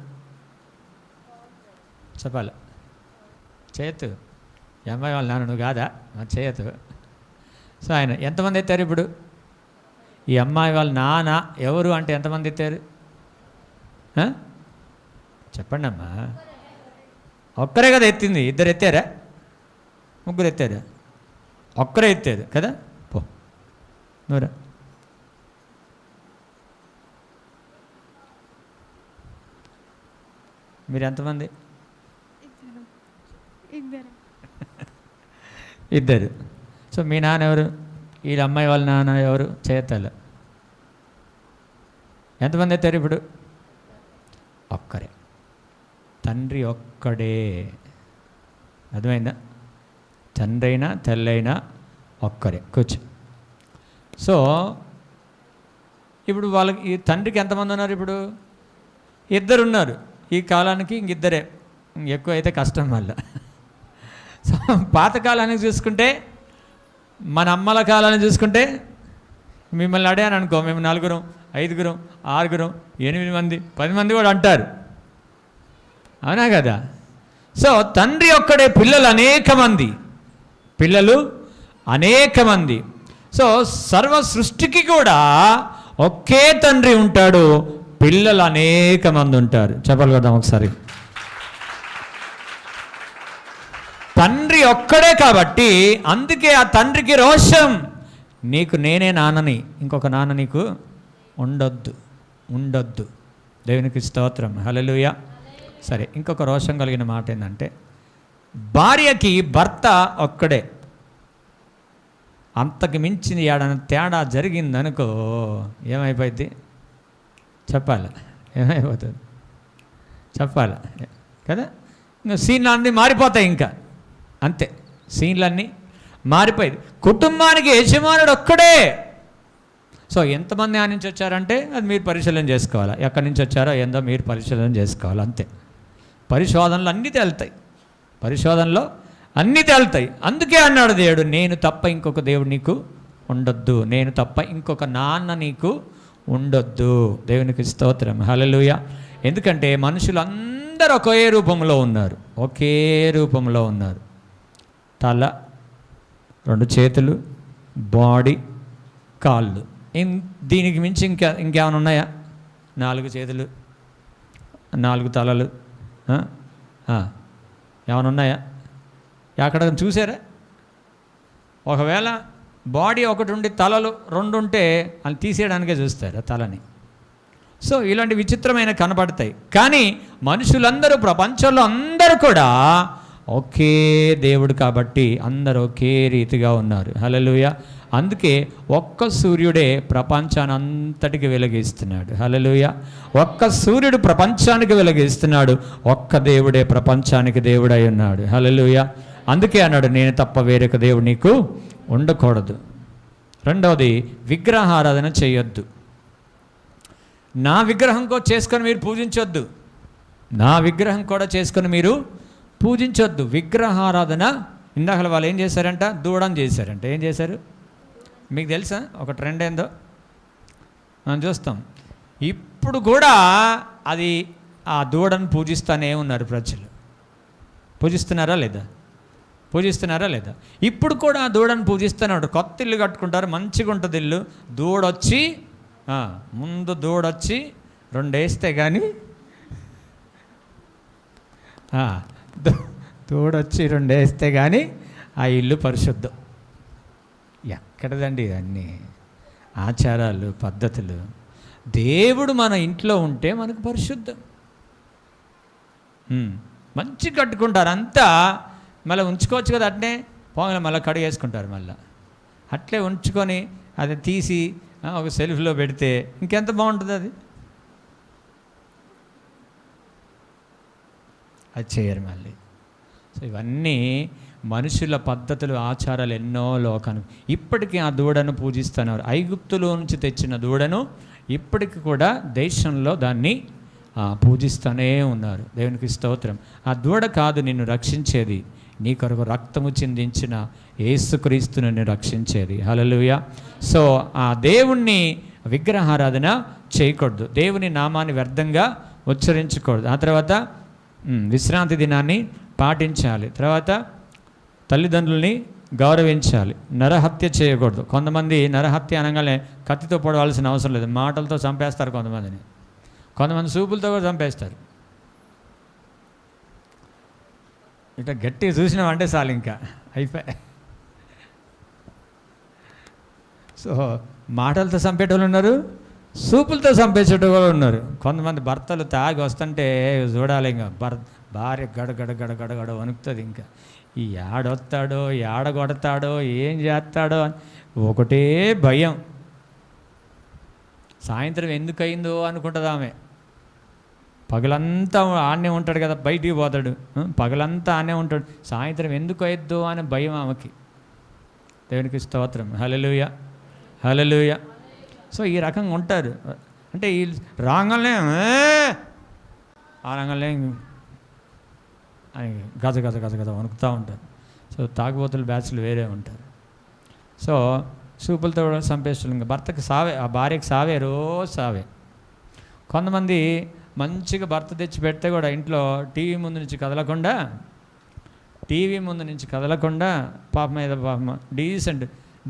చెప్పాలి? చేయొద్దు. ఈ అమ్మాయి వాళ్ళ నాన్న నువ్వు కాదా? చేయొద్దు. సో ఆయన ఎంతమంది ఎత్తారు ఇప్పుడు? ఈ అమ్మాయి వాళ్ళ నాన్న ఎవరు అంటే ఎంతమంది ఎత్తారు? చెప్పండి అమ్మా. ఒక్కరే కదా ఎత్తింది? ఇద్దరు ఎత్తారా? ముగ్గురు ఎత్తారా? ఒక్కరే ఎత్తారు కదా. పో నువ్వురా. మీరు ఎంతమంది? ఇద్దరు. సో మీ నాన్న ఎవరు? వీళ్ళ అమ్మాయి వాళ్ళ నాన్న ఎవరు? చేతలు. ఎంతమంది ఎత్తారు ఇప్పుడు? ఒక్కరే. తండ్రి ఒక్కడే. అర్థమైందా? తండ్రి అయినా తల్లి అయినా ఒక్కరే. కూర్చో. సో ఇప్పుడు వాళ్ళకి ఈ తండ్రికి ఎంతమంది ఉన్నారు? ఇప్పుడు ఇద్దరు ఉన్నారు. ఈ కాలానికి ఇంకిద్దరే. ఎక్కువ అయితే కష్టం వల్ల. సో పాతకాలానికి చూసుకుంటే, మన అమ్మల కాలాన్ని చూసుకుంటే, మిమ్మల్ని అడిగాను అనుకో, మేము 4, 5, 6, 8 మంది 10 మంది కూడా అంటారు. అవునా కదా? సో తండ్రి ఒక్కడే, పిల్లలు అనేక మంది. సో సర్వ సృష్టికి కూడా ఒకే తండ్రి ఉంటాడు. పిల్లలు అనేక మంది ఉంటారు. చెప్పాలి కదా ఒకసారి. తండ్రి ఒక్కడే కాబట్టి అందుకే ఆ తండ్రికి రోషం, నీకు నేనే నాన్నని, ఇంకొక నాన్న నీకు ఉండొద్దు. దేవునికి స్తోత్రం, హల్లెలూయా. సరే, ఇంకొక రోషం కలిగిన మాట ఏంటంటే, భార్యకి భర్త ఒక్కడే, అంతకు మించిన ఏడన తేడా జరిగిందనుకో ఏమైపోయింది చెప్పాలి, ఏమైపోతుంది చెప్పాలి కదా. ఇంకా సీన్లు అన్నీ మారిపోతాయి, ఇంకా అంతే, సీన్లన్నీ మారిపోయింది. కుటుంబానికి యజమానుడు ఒక్కడే. సో ఎంతమంది ఆ నుంచి వచ్చారంటే అది మీరు పరిశీలన చేసుకోవాలి, ఎక్కడి నుంచి వచ్చారో ఏందో మీరు పరిశీలన చేసుకోవాలి, అంతే. పరిశోధనలు అన్నీ తేలుతాయి. అందుకే అన్నాడు దేవుడు, నేను తప్ప ఇంకొక దేవుడు నీకు ఉండొద్దు, నేను తప్ప ఇంకొక నాన్న నీకు ఉండొద్దు. దేవునికి స్తోత్రం, హల్లెలూయా. ఎందుకంటే మనుషులందరూ ఒకే రూపంలో ఉన్నారు. తల, 2 చేతులు, బాడీ, కాళ్ళు. దీనికి మించి ఇంకేమైనా ఉన్నాయా? 4 చేతులు, 4 తలలు, ఏమైనా ఉన్నాయా? ఎక్కడ చూసారా? ఒకవేళ బాడీ ఒకటి ఉండి తలలు 2 ఉంటే వాళ్ళు తీసేయడానికే చూస్తారు ఆ తలని. సో ఇలాంటి విచిత్రమైన కనపడతాయి. కానీ మనుషులందరూ, ప్రపంచంలో అందరూ కూడా ఒకే దేవుడు కాబట్టి అందరూ ఒకే రీతిగా ఉన్నారు. హల్లెలూయా. అందుకే ఒక్క సూర్యుడే ప్రపంచాన్ని అంతటికి వెలిగిస్తున్నాడు. హల్లెలూయా. ఒక్క సూర్యుడు ప్రపంచానికి వెలిగిస్తున్నాడు, ఒక్క దేవుడే ప్రపంచానికి దేవుడై ఉన్నాడు. హల్లెలూయా. అందుకే అన్నాడు, నేను తప్ప వేరొక దేవుడు నీకు ఉండకూడదు. రెండవది, విగ్రహారాధన చేయొద్దు. నా విగ్రహం కూడా చేసుకొని మీరు పూజించొద్దు. విగ్రహారాధన, ఇందాక వాళ్ళు ఏం చేశారంట? దూడం చేశారంట. ఏం చేశారు మీకు తెలుసా? ఒక ట్రెండ్ ఏందో మనం చూస్తాం. ఇప్పుడు కూడా అది ఆ దూడను పూజిస్తూనే ఉన్నారు ప్రజలు. పూజిస్తున్నారా లేదా? ఇప్పుడు కూడా ఆ దూడను పూజిస్తున్నాడు. కొత్త ఇల్లు కట్టుకుంటారు, మంచిగా ఉంటుంది ఇల్లు. ముందు దూడొచ్చి 2 వేస్తే కానీ, దూడొచ్చి 2 వేస్తే కానీ ఆ ఇల్లు పరిశుద్ధం. ఎక్కడదండి ఇవన్నీ ఆచారాలు, పద్ధతులు? దేవుడు మన ఇంట్లో ఉంటే మనకు పరిశుద్ధం. మంచి కట్టుకుంటారు అంతా, మళ్ళీ ఉంచుకోవచ్చు కదా అట్నే, పొంగలు మళ్ళీ కడిగేసుకుంటారు. మళ్ళీ అట్లే ఉంచుకొని అది తీసి ఒక సెల్ఫ్లో పెడితే ఇంకెంత బాగుంటుంది అది చేయరు మళ్ళీ. సో ఇవన్నీ మనుషుల పద్ధతులు, ఆచారాలు ఎన్నో లోకానికి. ఇప్పటికీ ఆ దూడను పూజిస్తున్నారు. ఐగుప్తులో నుంచి తెచ్చిన దూడను ఇప్పటికి కూడా దేశంలో దాన్ని పూజిస్తూనే ఉన్నారు. దేవునికి స్తోత్రం. ఆ దూడ కాదు నిన్ను రక్షించేది, నీ కొరకు రక్తము చిందించిన యేసుక్రీస్తు నిన్ను రక్షించేది. హల్లెలూయా. సో ఆ దేవుణ్ణి విగ్రహారాధన చేయకూడదు, దేవుని నామాన్ని వ్యర్థంగా ఉచ్చరించకూడదు. ఆ తర్వాత విశ్రాంతి దినాన్ని పాటించాలి. తర్వాత తల్లిదండ్రుల్ని గౌరవించాలి. నరహత్య చేయకూడదు. కొంతమంది నరహత్య అనగానే కత్తితో పొడవాల్సిన అవసరం లేదు, మాటలతో చంపేస్తారు. కొంతమంది చూపులతో కూడా చంపేస్తారు. ఇట్లా గట్టిగా చూసినామంటే చాలు, ఇంకా అయిపోయి. సో మాటలతో చంపేటోళ్ళు ఉన్నారు, చూపులతో చంపేసేటోళ్ళు కూడా ఉన్నారు. కొంతమంది భర్తలు తాగి వస్తుంటే చూడాలి, ఇంకా భార్య గడగడ వణుకుతుంది. ఇంకా ఈ ఏడొస్తాడో, ఏడగొడతాడో, ఏం చేస్తాడో అని ఒకటే భయం. సాయంత్రం ఎందుకు అయిందో అనుకుంటుంది ఆమె. పగలంతా ఆడనే ఉంటాడు కదా, బయటికి పోతాడు, పగలంతా ఆడనే ఉంటాడు, సాయంత్రం ఎందుకు అయిద్దో అని భయం ఆమెకి. దేవునికి స్తోత్రం, హల్లెలూయా, హల్లెలూయా. సో ఈ రకంగా ఉంటారు. అంటే ఈ రాగానే ఆ రంగంలో గజ వణుకుతూ ఉంటారు. సో తాగుబోతుల బ్యాచ్లు వేరే ఉంటారు. సో చూపులతో కూడా చంపేస్తారు. ఇంకా భర్తకి సావే, ఆ భార్యకి సావే, రోజు సావే. కొంతమంది మంచిగా భర్త తెచ్చి పెడితే కూడా ఇంట్లో టీవీ ముందు నుంచి కదలకుండా పాప మీద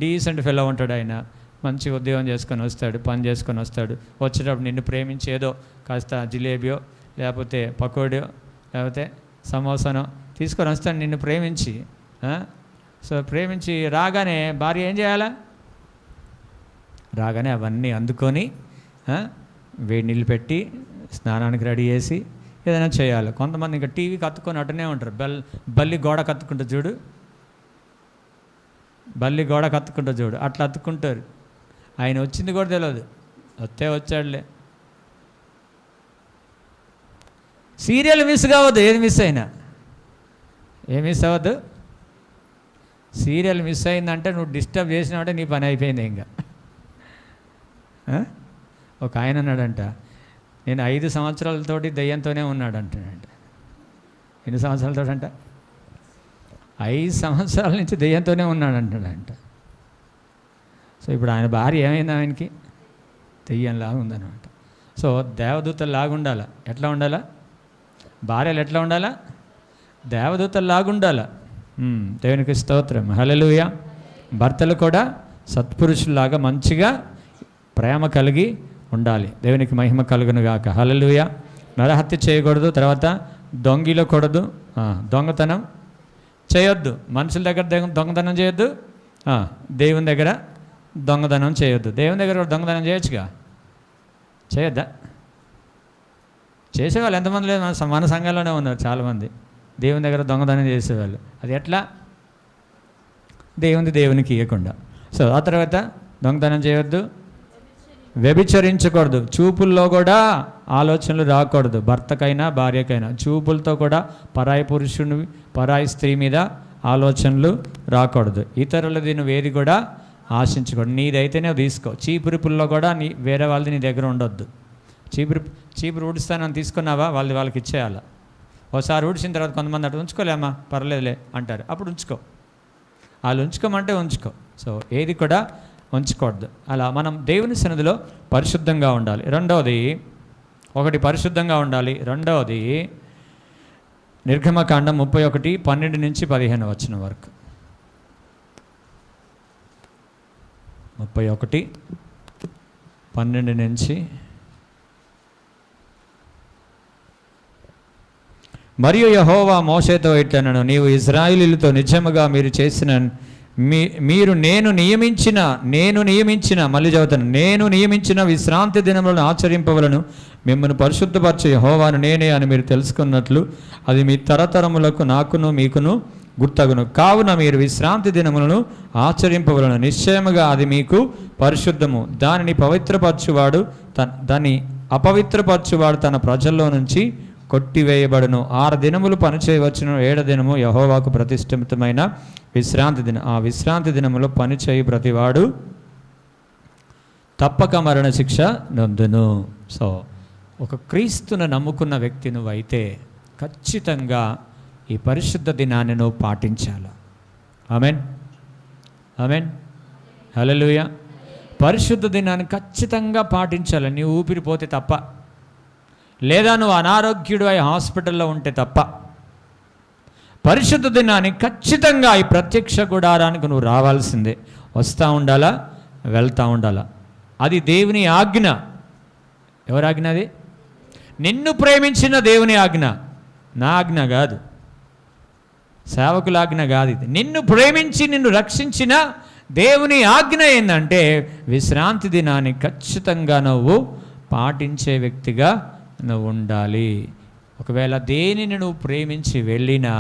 డీసెంట్ ఫెలో ఉంటాడు ఆయన. మంచి ఉద్యోగం చేసుకొని వస్తాడు, పని చేసుకొని వస్తాడు. వచ్చేటప్పుడు నిన్ను ప్రేమించి ఏదో కాస్త జిలేబియో లేకపోతే పకోడియో లేకపోతే సమోసానో తీసుకొని వస్తాడు నిన్ను ప్రేమించి. సో ప్రేమించి రాగానే భార్య ఏం చేయాలా? రాగానే అవన్నీ అందుకొని వేడి నీళ్ళు పెట్టి స్నానానికి రెడీ చేసి ఏదైనా చేయాలి. కొంతమంది ఇంకా టీవీ కత్తుకొని అటునే ఉంటారు. బల్లి గోడ కత్తుకుంటూ చూడు, బల్లి గోడ కత్తుకుంటూ చూడు, అట్లా అత్తుకుంటారు. ఆయన వచ్చింది కూడా తెలియదు, వచ్చాడులే. సీరియల్ మిస్ కావద్దు, ఏది మిస్ అయినా. ఏం మిస్ అవ్వద్దు. సీరియల్ మిస్ అయిందంటే నువ్వు డిస్టర్బ్ చేసినావంటే నీ పని అయిపోయింది. ఇంకా ఒక ఆయన అన్నాడంట, నేను 5 సంవత్సరాలతోటి దయ్యంతోనే ఉన్నాడంటాడంట. ఎన్ని సంవత్సరాలతో అంట? 5 సంవత్సరాల నుంచి దయ్యంతోనే ఉన్నాడంటాడంట. సో ఇప్పుడు ఆయన భార్య ఏమైంది? ఆయనకి దెయ్యంలాగా ఉందన్నమాట. సో దేవదూతల్లాగా ఉండాలా. ఎట్లా ఉండాలా? భార్యలు ఎట్లా ఉండాలా? దేవదూతల్లాగా ఉండాలా. దేవునికి స్తోత్రం, హల్లెలూయా. భర్తలు కూడా సత్పురుషుల్లాగా మంచిగా ప్రేమ కలిగి ఉండాలి. దేవునికి మహిమ కలుగును గాక, హల్లెలూయా. నరహత్య చేయకూడదు, తర్వాత దొంగిలకూడదు, దొంగతనం చేయొద్దు, మనుషుల దగ్గర దొంగతనం చేయొద్దు, దేవుని దగ్గర దొంగతనం చేయొద్దు. దేవుని దగ్గర కూడా దొంగతనం చేయొచ్చుగా, చేయొద్దా? చేసేవాళ్ళు ఎంతమంది లేదు, మన సంఘంలోనే ఉన్నారు చాలామంది దేవుని దగ్గర దొంగతనం చేసేవాళ్ళు. అది ఎట్లా? దేవునికి ఇవ్వకుండా. సో ఆ తర్వాత దొంగతనం చేయొద్దు, వ్యభిచరించకూడదు, చూపుల్లో కూడా ఆలోచనలు రాకూడదు. భర్తకైనా భార్యకైనా చూపులతో కూడా పరాయి పురుషుని పరాయి స్త్రీ మీద ఆలోచనలు రాకూడదు. ఇతరులది నువ్వు ఏది కూడా ఆశించకూడదు. నీదైతేనే తీసుకో. చీపురుపుల్లో కూడా వేరే వాళ్ళది నీ దగ్గర ఉండొద్దు. చీపురు ఊడిస్తానని తీసుకున్నావా, వాళ్ళకి ఇచ్చేయాలి. ఒకసారి ఊడిసిన తర్వాత కొంతమంది అటు ఉంచుకోలేమ్మా పర్లేదులే అంటారు, అప్పుడు ఉంచుకో. వాళ్ళు ఉంచుకోమంటే ఉంచుకో. సో ఏది కూడా ఉంచకూడదు. అలా మనం దేవుని సన్నిధిలో పరిశుద్ధంగా ఉండాలి. ఒకటి పరిశుద్ధంగా ఉండాలి. రెండవది నిర్గమకాండం 31:12-15 వచనం వరకు. 31:12 నుంచి. మరియు యెహోవా మోషేతో ఇట్లనెను, నీవు ఇశ్రాయేలీయులతో నిజముగా మీరు నేను నియమించిన విశ్రాంతి దినములను ఆచరింపవలను, మిమ్మల్ని పరిశుద్ధపరచు యెహోవాను నేనే అని మీరు తెలుసుకున్నట్లు అది మీ తరతరములకు నాకును మీకును గుర్తగును. కావున మీరు విశ్రాంతి దినములను ఆచరింపవలను, నిశ్చయముగా అది మీకు పరిశుద్ధము. దానిని అపవిత్రపరచువాడు తన ప్రజల్లో నుంచి కొట్టివేయబడును. 6 దినములు పనిచేయవచ్చును, 7వ దినము యెహోవాకు ప్రతిష్ఠితమైన విశ్రాంతి దినం. ఆ విశ్రాంతి దినములో పనిచేయి ప్రతివాడు తప్పక మరణ శిక్ష నొందును. సో ఒక క్రీస్తును నమ్ముకున్న వ్యక్తి నువ్వైతే ఖచ్చితంగా ఈ పరిశుద్ధ దినాన్ని నువ్వు పాటించాలి. ఆమెన్, ఆమెన్, హల్లెలూయా. పరిశుద్ధ దినాన్ని ఖచ్చితంగా పాటించాలి. నీ ఊపిరిపోతే తప్ప, లేదా నువ్వు అనారోగ్యుడు అయి హాస్పిటల్లో ఉంటే తప్ప. పరిశుద్ధ దినాన్ని ఖచ్చితంగా ఈ ప్రత్యక్ష గుడారానికి నువ్వు రావాల్సిందే. వస్తూ ఉండాలా, వెళ్తూ ఉండాలా. అది దేవుని ఆజ్ఞ. ఎవరి ఆజ్ఞ అది? నిన్ను ప్రేమించిన దేవుని ఆజ్ఞ, నా ఆజ్ఞ కాదు, సేవకుల ఆజ్ఞ కాదు. ఇది నిన్ను ప్రేమించి నిన్ను రక్షించిన దేవుని ఆజ్ఞ ఏంటంటే విశ్రాంతి దినాన్ని ఖచ్చితంగా నువ్వు పాటించే వ్యక్తిగా నువ్వు ఉండాలి. ఒకవేళ దేనిని నువ్వు ప్రేమించి వెళ్ళినా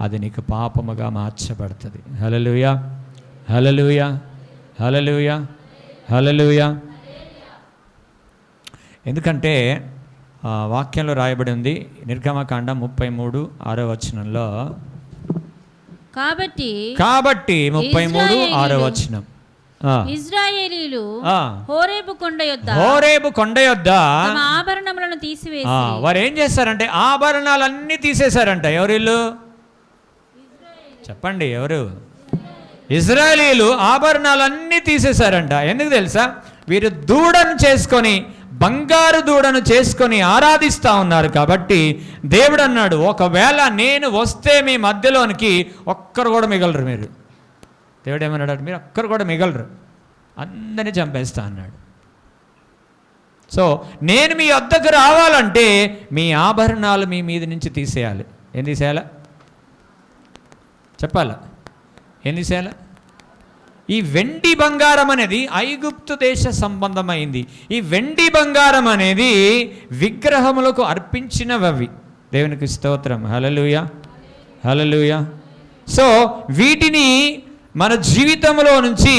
అది నీకు పాపముగా మార్చబడుతుంది. హల్లెలూయా, హల్లెలూయా, హల్లెలూయా, హల్లెలూయా. ఎందుకంటే వాక్యంలో రాయబడి ఉంది, నిర్గమకాండం 33:6 వచనంలో. కాబట్టి 33:6 వచనం, ఇశ్రాయేలీయులు హోరేబు కొండ యొద్ద తమ ఆభరణములను తీసివేసి వారు ఏం చేస్తారంటే ఆభరణాలన్నీ తీసేశారంట. ఎవరిల్లు చెప్పండి? ఎవరు? ఇశ్రాయేలీయులు ఆభరణాలన్నీ తీసేశారంట. ఎందుకు తెలుసా? వీరు దూడను చేసుకొని, బంగారు దూడను చేసుకొని ఆరాధిస్తూ ఉన్నారు. కాబట్టి దేవుడు అన్నాడు, ఒకవేళ నేను వస్తే మీ మధ్యలోనికి ఒక్కరు కూడా మిగలరు. దేవుడు ఏమన్నాడు? మీరు ఒక్కరు కూడా మిగలరు. అందరినీ చంపేస్తా అన్నాడు. సో నేను మీ వద్దకు రావాలంటే మీ ఆభరణాలు మీ మీద నుంచి తీసేయాలి. ఏం తీసేయాలా చెప్పాలా? ఏం తీసేయాలా? ఈ వెండి బంగారం అనేది ఐగుప్తు దేశ సంబంధమైంది. ఈ వెండి బంగారం అనేది విగ్రహములకు అర్పించినవి. దేవునికి స్తోత్రం. హల్లెలూయా, హల్లెలూయా. సో వీటిని మన జీవితంలో నుంచి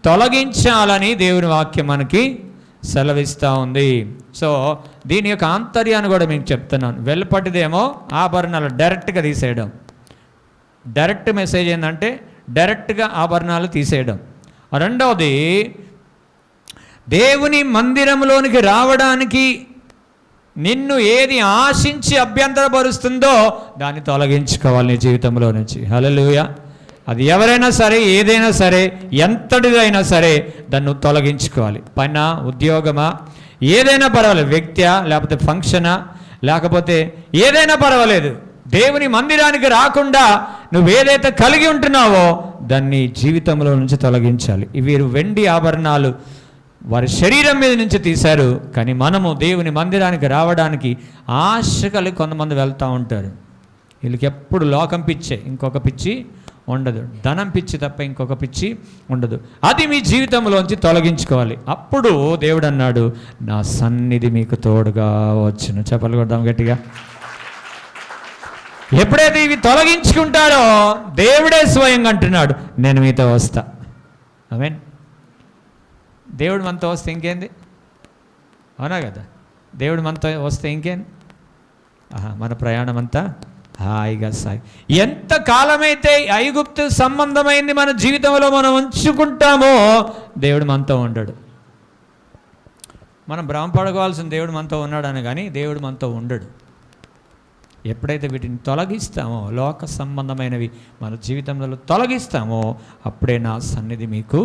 తొలగించాలని దేవుని వాక్యం మనకి సెలవిస్తూ ఉంది. సో దీని యొక్క ఆంతర్యాన్ని కూడా మీకు చెప్తున్నాను. వెలుపటిదేమో ఆభరణాలు డైరెక్ట్గా తీసేయడం. డైరెక్ట్ మెసేజ్ ఏంటంటే డైరెక్ట్గా ఆభరణాలు తీసేయడం. రెండవది, దేవుని మందిరంలోనికి రావడానికి నిన్ను ఏది ఆశించి అభ్యంతరపరుస్తుందో దాన్ని తొలగించుకోవాలి నీ జీవితంలో నుంచి. హల్లెలూయా. అది ఎవరైనా సరే, ఏదైనా సరే, ఎంతటిదైనా సరే దాన్ని తొలగించుకోవాలి. పైన ఉద్యోగమా, ఏదైనా పర్వాలేదు, వ్యక్తియా లేకపోతే ఫంక్షనా, లేకపోతే ఏదైనా పర్వాలేదు, దేవుని మందిరానికి రాకుండా నువ్వేదైతే కలిగి ఉంటున్నావో దాన్ని జీవితంలో నుంచి తొలగించాలి. వీరు వెండి ఆభరణాలు వారి శరీరం మీద నుంచి తీశారు, కానీ మనము దేవుని మందిరానికి రావడానికి ఆశ కలిగి కొంతమంది వెళ్తూ ఉంటారు. వీళ్ళకి ఎప్పుడు లోకం పిచ్చే, ఇంకొక పిచ్చి ఉండదు. ధనం పిచ్చి తప్ప ఇంకొక పిచ్చి ఉండదు. అది మీ జీవితంలోంచి తొలగించుకోవాలి. అప్పుడు దేవుడు అన్నాడు, నా సన్నిధి మీకు తోడుగా వచ్చును. చెప్పలు కొడదాం గట్టిగా. ఎప్పుడైతే ఇవి తొలగించుకుంటారో దేవుడే స్వయంగా అంటున్నాడు, నేను మీతో వస్తా. ఆమేన్. దేవుడు మనతో వస్తే ఇంకేంది? అవునా కదా? దేవుడు మనతో వస్తే ఇంకేంది? మన ప్రయాణం అంతా హాయిగా సాగి. ఎంత కాలమైతే ఐగుప్తు సంబంధమైంది మన జీవితంలో మనం ఉంచుకుంటామో దేవుడు మనతో ఉండడు. మనం భ్రమపడకోవాల్సిన దేవుడు మనతో ఉన్నాడని, కానీ దేవుడు మనతో ఉండడు. ఎప్పుడైతే వీటిని తొలగిస్తామో, లోక సంబంధమైనవి మన జీవితంలో తొలగిస్తామో, అప్పుడే నా సన్నిధి మీకు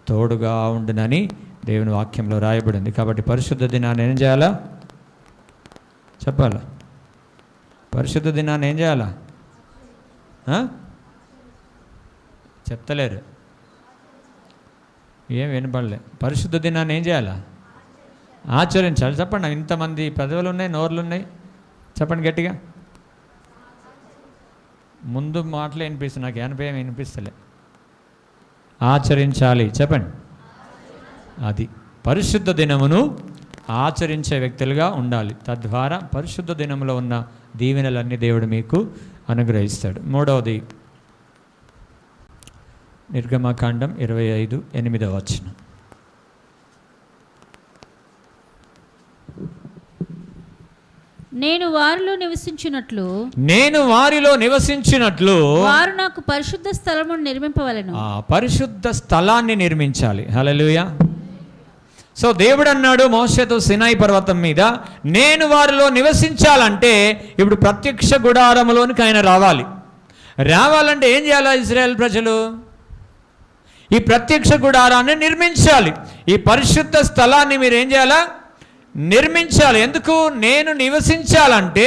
తోడుగా ఉండునని దేవుని వాక్యంలో రాయబడింది. కాబట్టి పరిశుద్ధ దినాన్ని ఏం చేయాలా చెప్పాలా? పరిశుద్ధ దినాన్ని ఏం చేయాలా? చెప్తలేరు, ఏం వినపడలే. పరిశుద్ధ దినాన్ని ఏం చేయాలా? ఆచరించాలి. చెప్పండి. ఇంతమంది పదవులు ఉన్నాయి, నోర్లు ఉన్నాయి, చెప్పండి గట్టిగా. ముందు మాటలే వినిపిస్తుంది, నాకు ఎనభై ఏమి వినిపిస్తలే. ఆచరించాలి. చెప్పండి. అది పరిశుద్ధ దినమును ఆచరించే వ్యక్తులుగా ఉండాలి. తద్వారా పరిశుద్ధ దినంలో ఉన్న దీవెనలన్నీ దేవుడు మీకు అనుగ్రహిస్తాడు. మూడవది, నిర్గమకాండం 25:8. నేను వారిలో నివసించినట్లు వారు నాకు పరిశుద్ధ స్థలమును నిర్మింపవలెను. పరిశుద్ధ స్థలాన్ని నిర్మించాలి. హల్లెలూయా. సో దేవుడు అన్నాడు మోషేతో సినాయి పర్వతం మీద, నేను వారిలో నివసించాలంటే ఇప్పుడు ప్రత్యక్ష గుడారములోనికి ఆయన రావాలంటే ఏం చేయాలా? ఇశ్రాయేల్ ప్రజలు ఈ ప్రత్యక్ష గుడారాన్ని నిర్మించాలి. ఈ పరిశుద్ధ స్థలాన్ని మీరు ఏం చేయాలా? నిర్మించాలి. ఎందుకు? నేను నివసించాలంటే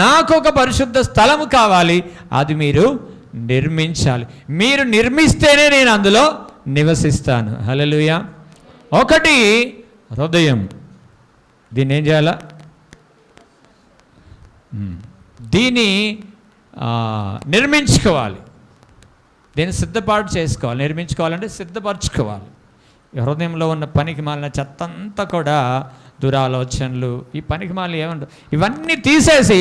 నాకు ఒక పరిశుద్ధ స్థలము కావాలి, అది మీరు నిర్మించాలి. మీరు నిర్మిస్తేనే నేను అందులో నివసిస్తాను. హల్లెలూయా. ఒకటి హృదయం, దీన్ని ఏం చేయాలా? దీన్ని నిర్మించుకోవాలి, దీన్ని సిద్ధపాటు చేసుకోవాలి. నిర్మించుకోవాలంటే సిద్ధపరచుకోవాలి. హృదయంలో ఉన్న పనికి మాలిన చెత్త అంతా కూడా, దురాలోచనలు, ఈ పనికి మాలిన ఏమంటారు, ఇవన్నీ తీసేసి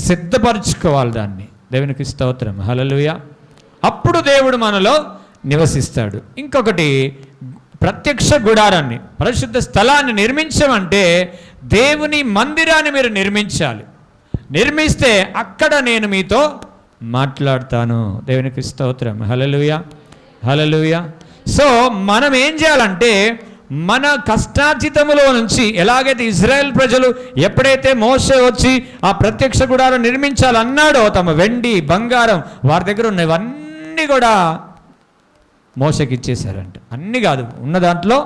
సిద్ధపరచుకోవాలి దాన్ని. దేవునికి స్తోత్రం. హల్లెలూయా. అప్పుడు దేవుడు మనలో నివసిస్తాడు. ఇంకొకటి, ప్రత్యక్ష గుడారాన్ని, పరిశుద్ధ స్థలాన్ని నిర్మించమంటే దేవుని మందిరాన్ని మీరు నిర్మించాలి. నిర్మిస్తే అక్కడ నేను మీతో మాట్లాడతాను. దేవునికి స్తోత్రం. హల్లెలూయా, హల్లెలూయా. సో మనం ఏం చేయాలంటే మన కష్టార్జితములో నుంచి, ఎలాగైతే ఇజ్రాయెల్ ప్రజలు ఎప్పుడైతే మోషే వచ్చి ఆ ప్రత్యక్ష గుడారం నిర్మించాలన్నాడో, తమ వెండి బంగారం వారి దగ్గర ఉన్నవన్నీ కూడా మోషకి ఇచ్చేశారంట. అన్నీ కాదు, ఉన్న దాంట్లో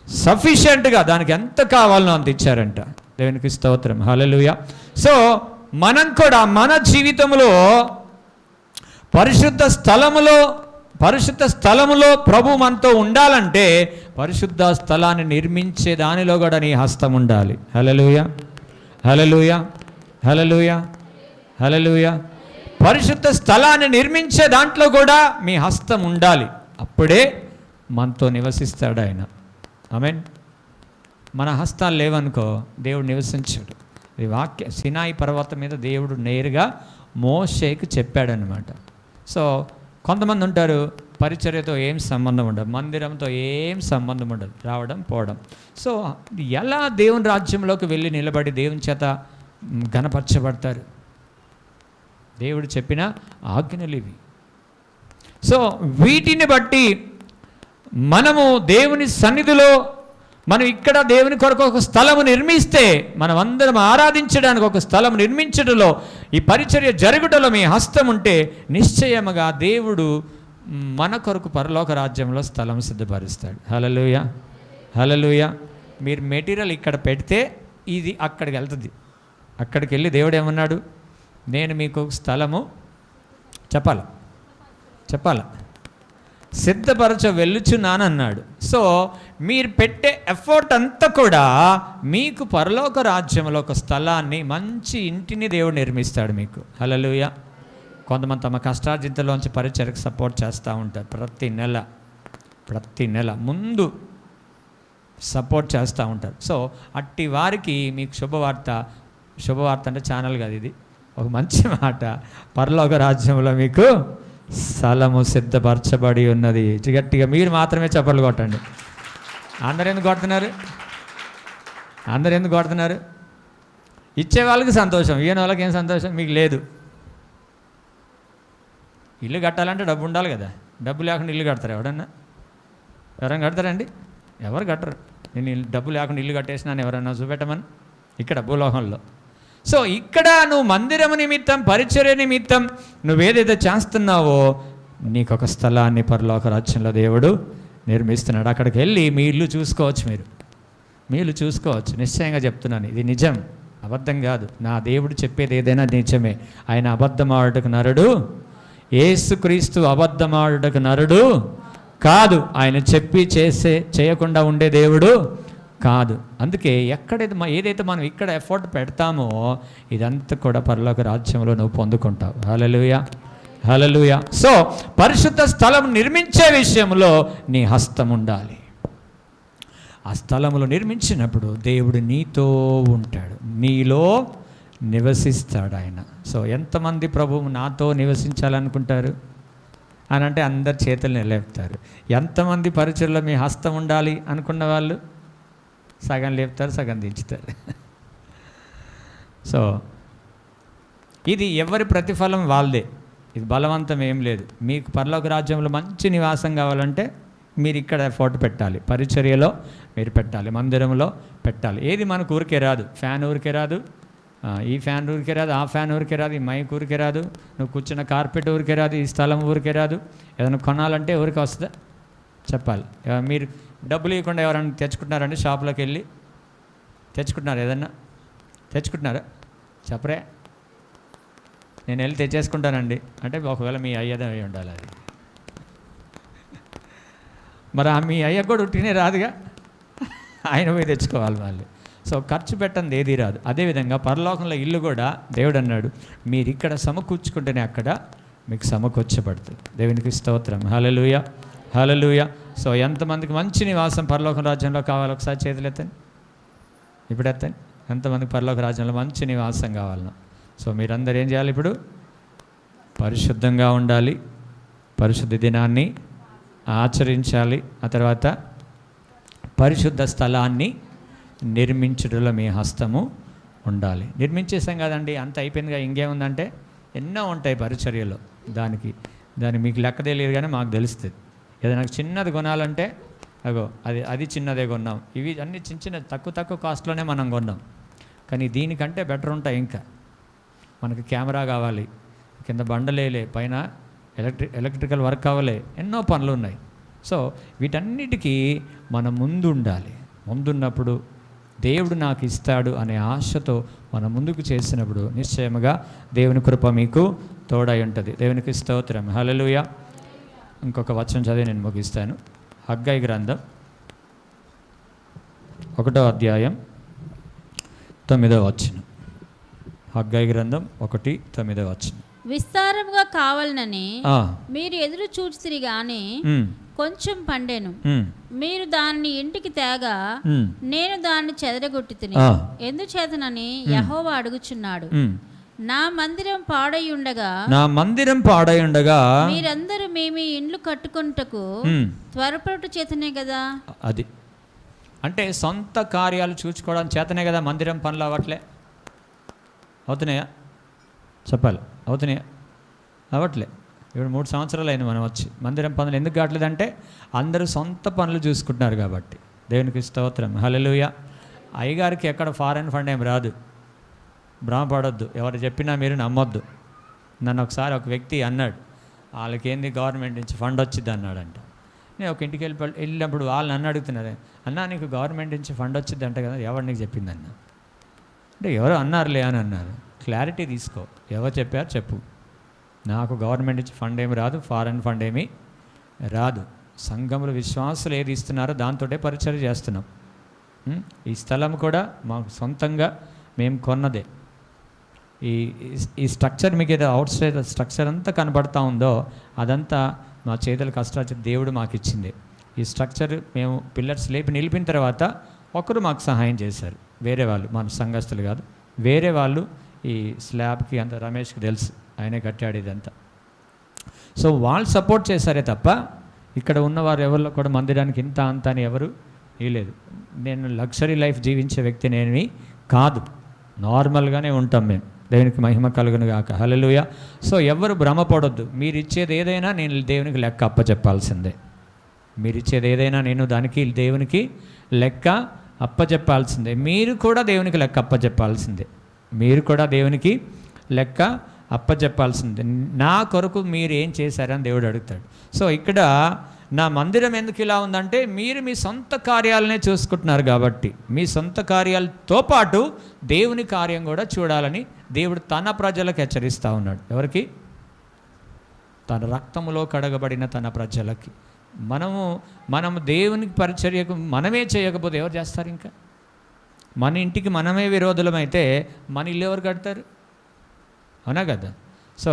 సఫిషియెంట్గా దానికి ఎంత కావాలనో అంత ఇచ్చారంట. దేవునికి స్తోత్రం. హల్లెలూయా. సో మనం కూడా మన జీవితంలో పరిశుద్ధ స్థలములో పరిశుద్ధ స్థలములో ప్రభు మనతో ఉండాలంటే పరిశుద్ధ స్థలాన్ని నిర్మించే దానిలో కూడా నీ హస్తం ఉండాలి. హల్లెలూయా, హల్లెలూయా, హల్లెలూయా, హల్లెలూయా. పరిశుద్ధ స్థలాన్ని నిర్మించే దాంట్లో కూడా మీ హస్తం ఉండాలి. అప్పుడే మనతో నివసిస్తాడు ఆయన. ఆమేన్. మన హస్తాలు లేవనుకో దేవుడు నివసించాడు. ఈ వాక్య సినాయి పర్వతం మీద దేవుడు నేరుగా మోషేకి చెప్పాడనమాట. సో కొంతమంది ఉంటారు పరిచర్యతో ఏం సంబంధం ఉండదు, మందిరంతో ఏం సంబంధం ఉండదు, రావడం పోవడం. సో ఎలా దేవుని రాజ్యంలోకి వెళ్ళి నిలబడి దేవుని చేత ఘనపరచబడతారు? దేవుడు చెప్పిన ఆజ్ఞలు ఇవి. సో వీటిని బట్టి మనము దేవుని సన్నిధిలో మనం ఇక్కడ దేవుని కొరకు ఒక స్థలము నిర్మిస్తే, మనం అందరం ఆరాధించడానికి ఒక స్థలం నిర్మించడంలో, ఈ పరిచర్య జరుగుటలో మీ హస్తం ఉంటే నిశ్చయముగా దేవుడు మన కొరకు పరలోక రాజ్యంలో స్థలం సిద్ధపరుస్తాడు. హల్లెలూయా, హల్లెలూయా. మీరు మెటీరియల్ ఇక్కడ పెడితే ఇది అక్కడికి వెళ్తుంది. అక్కడికి వెళ్ళి దేవుడు ఏమన్నాడు? నేను మీకు స్థలము చెప్పాల సిద్ధపరచ వెళ్ళుచున్నానన్నాడు. సో మీరు పెట్టే ఎఫర్ట్ అంతా కూడా మీకు పరలోక రాజ్యంలో ఒక స్థలాన్ని, మంచి ఇంటిని దేవుడు నిర్మిస్తాడు మీకు. హల్లెలూయా. కొంతమంది తమ కష్టార్జితలోంచి పరిచర్యకు సపోర్ట్ చేస్తూ ఉంటారు. ప్రతి నెల ముందు సపోర్ట్ చేస్తూ ఉంటారు. సో అట్టి వారికి మీకు శుభవార్త అంటే ఛానల్ కాదు ఇది, ఒక మంచి మాట. పరలోక రాజ్యంలో మీకు స్థలము సిద్ధపరచబడి ఉన్నది. గట్టిగా మీరు మాత్రమే చప్పట్లు కొట్టండి. అందరు ఎందుకు కొడుతున్నారు? ఇచ్చే వాళ్ళకి సంతోషం, ఈయన వాళ్ళకి ఏం సంతోషం? మీకు లేదు. ఇల్లు కట్టాలంటే డబ్బు ఉండాలి కదా. డబ్బు లేకుండా ఇల్లు కడతారు? ఎవరైనా కడతారండి? ఎవరు కట్టరు. నేను డబ్బు లేకుండా ఇల్లు కట్టేసినాను ఎవరన్నా చూపెట్టమని ఇక్కడ భూలోకంలో. సో ఇక్కడ నువ్వు మందిరము నిమిత్తం, పరిచర్య నిమిత్తం నువ్వేదైతే చేస్తున్నావో నీకు ఒక స్థలాన్ని పరలోక రాజ్యంలో దేవుడు నిర్మిస్తున్నాడు. అక్కడికి వెళ్ళి మీ ఇల్లు చూసుకోవచ్చు. మీ ఇల్లు చూసుకోవచ్చు. నిశ్చయంగా చెప్తున్నాను, ఇది నిజం, అబద్ధం కాదు. నా దేవుడు చెప్పేది ఏదైనా నిజమే. ఆయన అబద్ధమాడుటకు నరుడు, యేసుక్రీస్తు అబద్ధమాడుటకు నరుడు కాదు. ఆయన చెప్పి చేయకుండా ఉండే దేవుడు కాదు. అందుకే ఏదైతే మనం ఇక్కడ ఎఫర్ట్ పెడతామో ఇదంతా కూడా పరలోక రాజ్యంలో నువ్వు పొందుకుంటావు. హల్లెలూయా, హల్లెలూయా. సో పరిశుద్ధ స్థలం నిర్మించే విషయంలో నీ హస్తం ఉండాలి. ఆ స్థలములో నిర్మించినప్పుడు దేవుడు నీతో ఉంటాడు, నీలో నివసిస్తాడు ఆయన. సో ఎంతమంది ప్రభువు నాతో నివసించాలనుకుంటారు అని అంటే అందరు చేతులు నిలబెడతారు. ఎంతమంది పరిచర్యలో మీ హస్తం ఉండాలి అనుకున్న వాళ్ళు సగం లేపుతారు, సగం దించుతారు. సో ఇది ఎవరి ప్రతిఫలం వాళ్ళదే. ఇది బలవంతం ఏం లేదు. మీకు పరలోక రాజ్యంలో మంచి నివాసం కావాలంటే మీరు ఇక్కడ ఎఫర్ట్ పెట్టాలి, పరిచర్యలో మీరు పెట్టాలి, మందిరంలో పెట్టాలి. ఏది మనకు ఊరికే రాదు. ఫ్యాన్ ఊరికే రాదు, ఈ ఫ్యాన్ ఊరికే రాదు, ఆ ఫ్యాన్ ఊరికే రాదు, ఈ మైక్ ఊరికే రాదు, నువ్వు కూర్చున్న కార్పెట్ ఊరికే రాదు, ఈ స్థలం ఊరికే రాదు. ఏదైనా కొనాలంటే ఊరికే వస్తుందా? చెప్పాలి. మీరు డబ్బులు ఇవ్వకుండా ఎవరైనా తెచ్చుకుంటున్నారంటే షాప్లోకి వెళ్ళి తెచ్చుకుంటున్నారు? ఏదన్నా తెచ్చుకుంటున్నారా? చెప్పరే, నేను వెళ్ళి తెచ్చేసుకుంటానండి అంటే ఒకవేళ మీ అయ్యదే అయి ఉండాలి అది. మరి మీ అయ్య కూడా ఉట్టినే రాదుగా, ఆయన పోయి తెచ్చుకోవాలి వాళ్ళు. సో ఖర్చు పెట్టండి ఏది రాదు. అదేవిధంగా పరలోకంలో ఇల్లు కూడా దేవుడు అన్నాడు, మీరు ఇక్కడ సమకూర్చుకుంటేనే అక్కడ మీకు సమకూర్చబడుతుంది. దేవునికి స్తోత్రం. హల్లెలూయా, హల్లెలూయా. సో ఎంతమందికి మంచి నివాసం పరలోక రాజ్యంలో కావాలి? ఒకసారి చేతులు ఎత్తండి, ఇప్పుడు ఎత్తండి. ఎంతమందికి పరలోక రాజ్యంలో మంచి నివాసం కావాలన్నా? సో మీరందరూ ఏం చేయాలి? ఇప్పుడు పరిశుద్ధంగా ఉండాలి, పరిశుద్ధ దినాన్ని ఆచరించాలి. ఆ తర్వాత పరిశుద్ధ స్థలాన్ని నిర్మించడంలో మీ హస్తము ఉండాలి. నిర్మించేసాం కదండి, అంత అయిపోయిందిగా, ఇంకేముందంటే ఎన్నో ఉంటాయి పరిచర్యలో. దానికి మీకు లెక్క తెలియదు కానీ మాకు తెలుస్తుంది. ఏదైనా చిన్నది కొనాలంటే అది చిన్నదే కొన్నాం, ఇవి అన్నీ చిన్న తక్కువ కాస్ట్లోనే మనం కొన్నాం. కానీ దీనికంటే బెటర్ ఉంటాయి. ఇంకా మనకి కెమెరా కావాలి, కింద బండలేలే, పైన ఎలక్ట్రికల్ వర్క్ కావాలి, ఎన్నో పనులు ఉన్నాయి. సో వీటన్నిటికీ మనం ముందు ఉండాలి. ముందున్నప్పుడు దేవుడు నాకు ఇస్తాడు అనే ఆశతో మనం ముందుకు చేసినప్పుడు నిశ్చయముగా దేవుని కృప మీకు తోడై ఉంటుంది. దేవునికి స్తోత్రం. హల్లెలూయా. ఇంకొక వచనం చదివి నేను ముగిస్తాను. హగ్గయి గ్రంథం 1వ అధ్యాయం 9వ వచనం. హగ్గయి గ్రంథం 1:9 వచనం. విస్తారముగా కావాలనని మీరు ఎదురు చూచిరి గాని కొంచెం పండెను, మీరు దాన్ని ఇంటికి తేగా నేను దాన్ని చెదరగొట్టి తిని ఎందుచేతనని యెహోవా అడుగుచున్నాడు. నా మందిరం పాడయుండగా మీరందరూ మేము ఇండ్లు కట్టుకొనుటకు త్వరపడు చేతనే కదా. అది అంటే సొంత కార్యాలు చూసుకోవడం చేతనే కదా మందిరం పనులు అవ్వట్లే. అవుతున్నాయా చెప్పాలి? అవుతున్నాయా? అవ్వట్లే. ఇప్పుడు 3 సంవత్సరాలు అయింది మనం వచ్చి. మందిరం పనులు ఎందుకు కావట్లేదంటే అందరూ సొంత పనులు చూసుకుంటున్నారు కాబట్టి. దేవునికి స్తోత్రం, హల్లెలూయా. అయ్యగారికి ఎక్కడ ఫారెన్ ఫండ్ ఏం రాదు, భ్రమపడొద్దు. ఎవరు చెప్పినా మీరు నమ్మొద్దు. నన్ను ఒకసారి ఒక వ్యక్తి అన్నాడు, వాళ్ళకేంది గవర్నమెంట్ నుంచి ఫండ్ వచ్చింది అన్నాడంట. నేను ఒక ఇంటికి వెళ్ళినప్పుడు వాళ్ళు నన్ను అడుగుతున్నారు, అన్నా నీకు గవర్నమెంట్ నుంచి ఫండ్ వచ్చింది అంట కదా, ఎవరు నీకు చెప్పిందన్న అంటే ఎవరో అన్నారులే అని అన్నారు. క్లారిటీ తీసుకో, ఎవరు చెప్పారు చెప్పు. నాకు గవర్నమెంట్ నుంచి ఫండ్ ఏమి రాదు, ఫారెన్ ఫండ్ ఏమీ రాదు. సంఘములు విశ్వాసులు ఏది ఇస్తున్నారో దాంతోటే పరిచయం చేస్తున్నాం. ఈ స్థలం కూడా మాకు సొంతంగా మేము కొన్నదే. ఈ స్ట్రక్చర్ మీకు ఏదో అవుట్ సైడ్ స్ట్రక్చర్ అంతా కనబడతా ఉందో అదంతా మా చేతుల కష్టాలు దేవుడు మాకు ఇచ్చింది. ఈ స్ట్రక్చర్ మేము పిల్లర్స్ లేపి నిలిపిన తర్వాత ఒకరు మాకు సహాయం చేశారు, వేరే వాళ్ళు, మన సంఘస్థులు కాదు, వేరే వాళ్ళు. ఈ స్లాబ్కి అంత రమేష్కి తెలుసు, ఆయనే కట్టాడు ఇదంతా. సో వాళ్ళు సపోర్ట్ చేశారే తప్ప ఇక్కడ ఉన్నవారు ఎవరిలో కూడా మందిరానికి ఇంత అంత అని ఎవరు ఇవ్వలేదు. నేను లగ్జరీ లైఫ్ జీవించే వ్యక్తినేమి కాదు, నార్మల్గానే ఉంటాం మేము. దేవునికి మహిమ కలుగును గాక, హల్లెలూయా. సో ఎవరు భ్రమపడొద్దు. మీరు ఇచ్చేది ఏదైనా నేను దేవునికి లెక్క అప్పచెప్పాల్సిందే. మీరు ఇచ్చేది ఏదైనా నేను దానికి దేవునికి లెక్క అప్పచెప్పాల్సిందే. మీరు కూడా దేవునికి లెక్క అప్పచెప్పాల్సిందే. మీరు కూడా దేవునికి లెక్క అప్పచెప్పాల్సిందే. నా కొరకు మీరు ఏం చేశారని దేవుడు అడుగుతాడు. సో ఇక్కడ నా మందిరం ఎందుకు ఇలా ఉందంటే మీరు మీ సొంత కార్యాలనే చూసుకుంటున్నారు కాబట్టి, మీ సొంత కార్యాలతో పాటు దేవుని కార్యం కూడా చూడాలని దేవుడు తన ప్రజలకు హెచ్చరిస్తూ ఉన్నాడు. ఎవరికి? తన రక్తములో కడగబడిన తన ప్రజలకి. మనము దేవునికి పరిచర్యకు మనమే చేయకపోతే ఎవరు చేస్తారు? ఇంకా మన ఇంటికి మనమే విరోధులమైతే మన ఇల్లు ఎవరు కడతారు? అవునా కదా? సో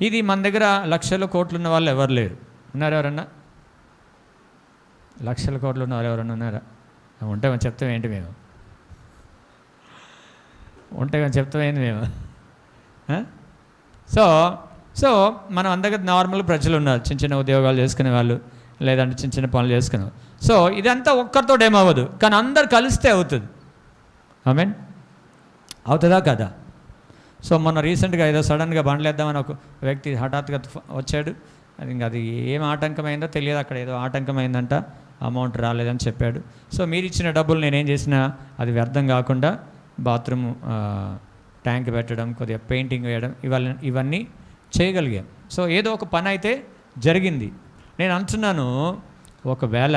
ఇది మన దగ్గర లక్షల కోట్లు ఉన్న వాళ్ళు ఎవరు లేరు. ఉన్నారు ఎవరన్నా? లక్షల కోట్లు ఉన్న వాళ్ళు ఎవరన్నా ఉన్నారా? ఉంటే మనం చెప్తాం ఏంటి మేము? ఉంటే మనం చెప్తాం ఏంటి మేము? సో మనం అందరికీ నార్మల్ ప్రజలు ఉన్నారు, చిన్న చిన్న ఉద్యోగాలు చేసుకునే వాళ్ళు, లేదంటే చిన్న చిన్న పనులు చేసుకునే. సో ఇదంతా ఒక్కరితో ఏమవ్వదు, కానీ అందరు కలిస్తే అవుతుంది. ఆమేన్. అవుతుందా కదా? సో మొన్న రీసెంట్గా ఏదో సడన్గా బండ్లేద్దామని ఒక వ్యక్తి హఠాత్తుగా వచ్చాడు. అది ఏం ఆటంకమైందో తెలియదు, అక్కడ ఏదో ఆటంకమైందంట, అమౌంట్ రాలేదని చెప్పాడు. సో మీరు ఇచ్చిన డబ్బులు నేనేం చేసినా అది వ్యర్థం కాకుండా బాత్రూమ్ ట్యాంక్ పెట్టడం, కొద్దిగా పెయింటింగ్ వేయడం, ఇవన్నీ చేయగలిగాం. సో ఏదో ఒక పని అయితే జరిగింది. నేను అంటున్నాను, ఒకవేళ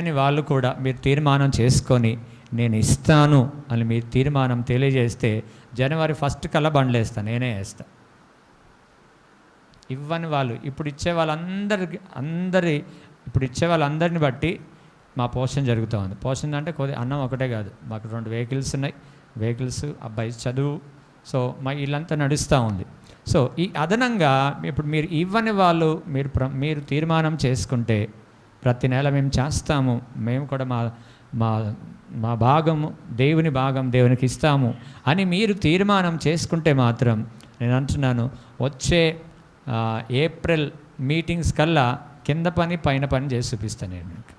అని వాళ్ళు కూడా మీరు తీర్మానం చేసుకొని నేను ఇస్తాను అని మీరు తీర్మానం తెలియజేస్తే జనవరి 1 కల్లా బండ్లు వేస్తాను, నేనే వేస్తాను. ఇవ్వని వాళ్ళు ఇప్పుడు ఇచ్చే వాళ్ళందరిని బట్టి మా పోషణ జరుగుతూ ఉంది. పోషణ అంటే కొద్ది అన్నం ఒకటే కాదు, మాకు 2 వెహికల్స్ ఉన్నాయి. వెహికల్స్, అబ్బాయి చదువు, సో మా ఇల్లంతా నడుస్తూ ఉంది. సో ఈ అదనంగా ఇప్పుడు మీరు ఇవ్వని వాళ్ళు మీరు తీర్మానం చేసుకుంటే ప్రతి నెల మేము చేస్తాము, మేము కూడా మా భాగము దేవుని భాగం దేవునికి ఇస్తాము అని మీరు తీర్మానం చేసుకుంటే మాత్రం నేను అంటున్నాను, వచ్చే ఏప్రిల్ మీటింగ్స్ కల్లా కింద పని పైన పని చేసి చూపిస్తాను నేను మీకు.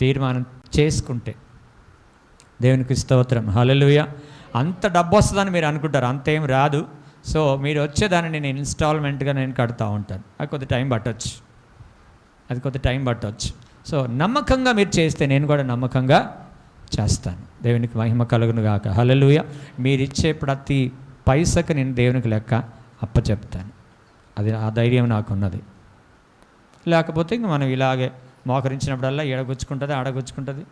తీర్మానం చేసుకుంటే దేవునికి స్తోత్రం, హల్లెలూయా. అంత డబ్బు వస్తుందని మీరు అనుకుంటారు, అంతేం రాదు. సో మీరు వచ్చేదాన్ని నేను ఇన్స్టాల్మెంట్గా నేను కడుతూ ఉంటాను. అది కొద్ది టైం పట్టవచ్చు. సో నమ్మకంగా మీరు చేస్తే నేను కూడా నమ్మకంగా చేస్తాను. దేవునికి మహిమ కలుగును గాక, హల్లెలూయా. మీరు ఇచ్చే ప్రతి పైసకు నేను దేవునికి లెక్క అప్పచెప్తాను. అది ఆ ధైర్యం నాకున్నది. లేకపోతే ఇంక మనం ఇలాగే మోకరించినప్పుడల్లా ఎడగొచ్చుకుంటుంది, ఆడగొచ్చుకుంటుంది.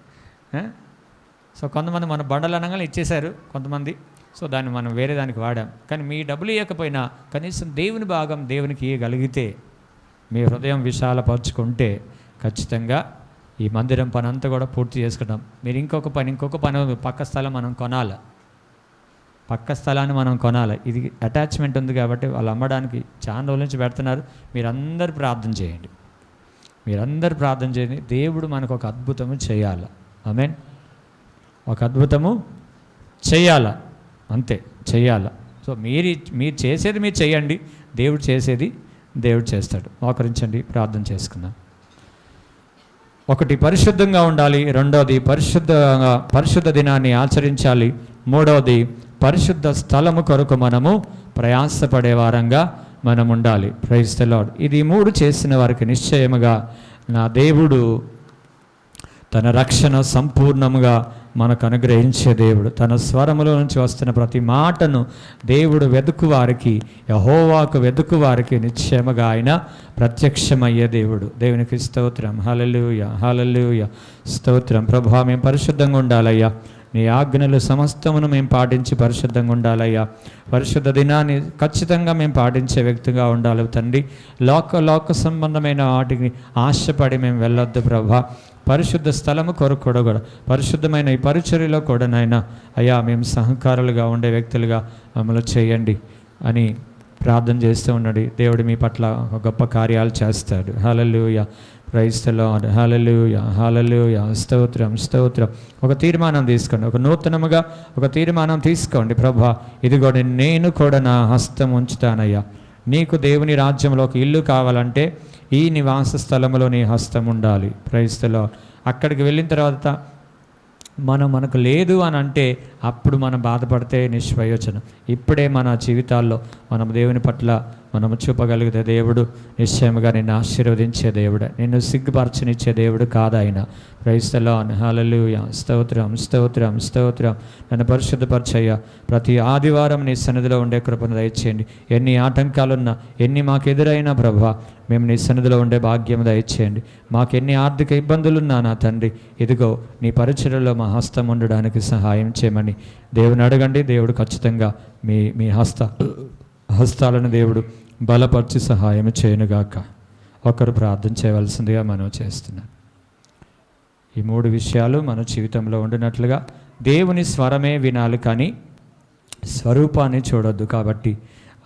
సో కొంతమంది మన బండలు అనగానే ఇచ్చేశారు కొంతమంది. సో దాన్ని మనం వేరే దానికి వాడాం. కానీ మీ డబ్బులు ఇవ్వకపోయినా కనీసం దేవుని భాగం దేవునికి ఇవ్వగలిగితే మీ హృదయం విశాలపరుచుకుంటే ఖచ్చితంగా ఈ మందిరం పని అంతా కూడా పూర్తి చేసుకుంటాం. మీరు ఇంకొక పని పక్క స్థలం మనం కొనాలి, పక్క స్థలాన్ని మనం కొనాలి. ఇది అటాచ్మెంట్ ఉంది కాబట్టి వాళ్ళు అమ్మడానికి చాలా రోజుల నుంచి పెడుతున్నారు. మీరందరూ ప్రార్థన చేయండి, మీరందరూ ప్రార్థన చేయండి. దేవుడు మనకు ఒక అద్భుతము చేయాలి. ఆమేన్. ఒక అద్భుతము చేయాల, అంతే, చేయాల. సో మీరు చేసేది మీరు చేయండి, దేవుడు చేసేది దేవుడు చేస్తాడు. మోకరించండి, ప్రార్థన చేసుకుందాం. ఒకటి, పరిశుద్ధంగా ఉండాలి. రెండవది, పరిశుద్ధ దినాన్ని ఆచరించాలి. మూడవది, పరిశుద్ధ స్థలము కొరకు మనము ప్రయాసపడే వారంగా మనం ఉండాలి. Praise the Lord. ఇది 3 చేసిన వారికి నిశ్చయముగా నా దేవుడు తన రక్షణ సంపూర్ణముగా మనకు అనుగ్రహించే దేవుడు. తన స్వరములో నుంచి వస్తున్న ప్రతి మాటను దేవుడు వెదుకు వారికి, యెహోవాకు వెదుకు వారికి నిశ్చయముగా ఆయన ప్రత్యక్షమయ్యే దేవుడు. దేవునికి స్తోత్రం. హల్లెలూయా, హల్లెలూయా, స్తోత్రం. ప్రభువా, మేము పరిశుద్ధంగా ఉండాలయ్యా. నీ ఆజ్ఞలు సమస్తమును మేము పాటించి పరిశుద్ధంగా ఉండాలయ్యా. పరిశుద్ధ దినాన్ని ఖచ్చితంగా మేము పాటించే వ్యక్తిగా ఉండాలి తండ్రి. లోక సంబంధమైన వాటిని ఆశపడి మేము వెళ్ళొద్దు ప్రభా. పరిశుద్ధ స్థలము కొరకు కూడా పరిశుద్ధమైన ఈ పరిచర్యలో కూడా నాయన అయ్యా మేము సహకారులుగా ఉండే వ్యక్తులుగా మమ్మల్ని చేయండి అని ప్రార్థన చేస్తూ ఉన్నాడు. దేవుడు మీ పట్ల గొప్ప కార్యాలు చేస్తాడు. హల్లెలూయా, ప్రైజ్ ది లార్డ్. హల్లెలూయా, హల్లెలూయా, స్తోత్రం, స్తోత్రం. ఒక తీర్మానం తీసుకోండి, ఒక నూతనముగా ఒక తీర్మానం తీసుకోండి. ప్రభా, ఇదిగో నేను కూడా నా హస్తం ఉంచుతానయ్యా. నీకు దేవుని రాజ్యంలో ఒక ఇల్లు కావాలంటే ఈ నివాస స్థలంలో నీ హస్తం ఉండాలి. Praise the Lord. అక్కడికి వెళ్ళిన తర్వాత మనకు లేదు అని అంటే అప్పుడు మనం బాధపడితే నిష్ప్రయోజనం. ఇప్పుడే మన జీవితాల్లో మనం దేవుని పట్ల మనము చూపగలిగితే దేవుడు నిశ్చయముగా నిన్ను ఆశీర్వదించే దేవుడు, నిన్ను సిగ్గుపరచనిచ్చే దేవుడు కాదు ఆయన. Praise the lord. హల్లెలూయా, స్తోత్రం, స్తోత్రం, స్తోత్రం. నన్ను పరిశుద్ధపరచయ్యా. ప్రతి ఆదివారం నీ సన్నిధిలో ఉండే కృపను దయచేయండి. ఎన్ని ఆటంకాలున్నా, ఎన్ని మాకు ఎదురైనా ప్రభా, మేము నీ సన్నిధిలో ఉండే భాగ్యం దయచేయండి. మాకెన్ని ఆర్థిక ఇబ్బందులున్నా నా తండ్రి, ఇదిగో నీ పరిచర్యలో మా హస్తం ఉండడానికి సహాయం చేయమని దేవుని అడగండి. దేవుడు ఖచ్చితంగా మీ హస్తాలను దేవుడు బలపరిచి సహాయం చేయనుగాక. ఒకరు ప్రార్థన చేయవలసిందిగా మనం చేస్తున్నాం. ఈ 3 విషయాలు మన జీవితంలో ఉండినట్లుగా దేవుని స్వరమే వినాలి, కానీ స్వరూపాన్ని చూడొద్దు. కాబట్టి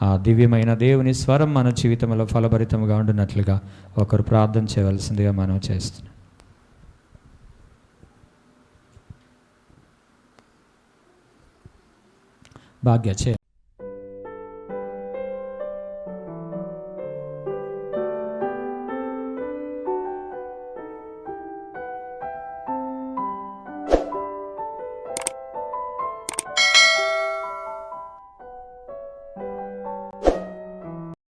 ఆ దివ్యమైన దేవుని స్వరం మన జీవితంలో ఫలభరితంగా ఉండినట్లుగా ఒకరు ప్రార్థన చేయవలసిందిగా మనం చేస్తున్నాం. భాగ్య చే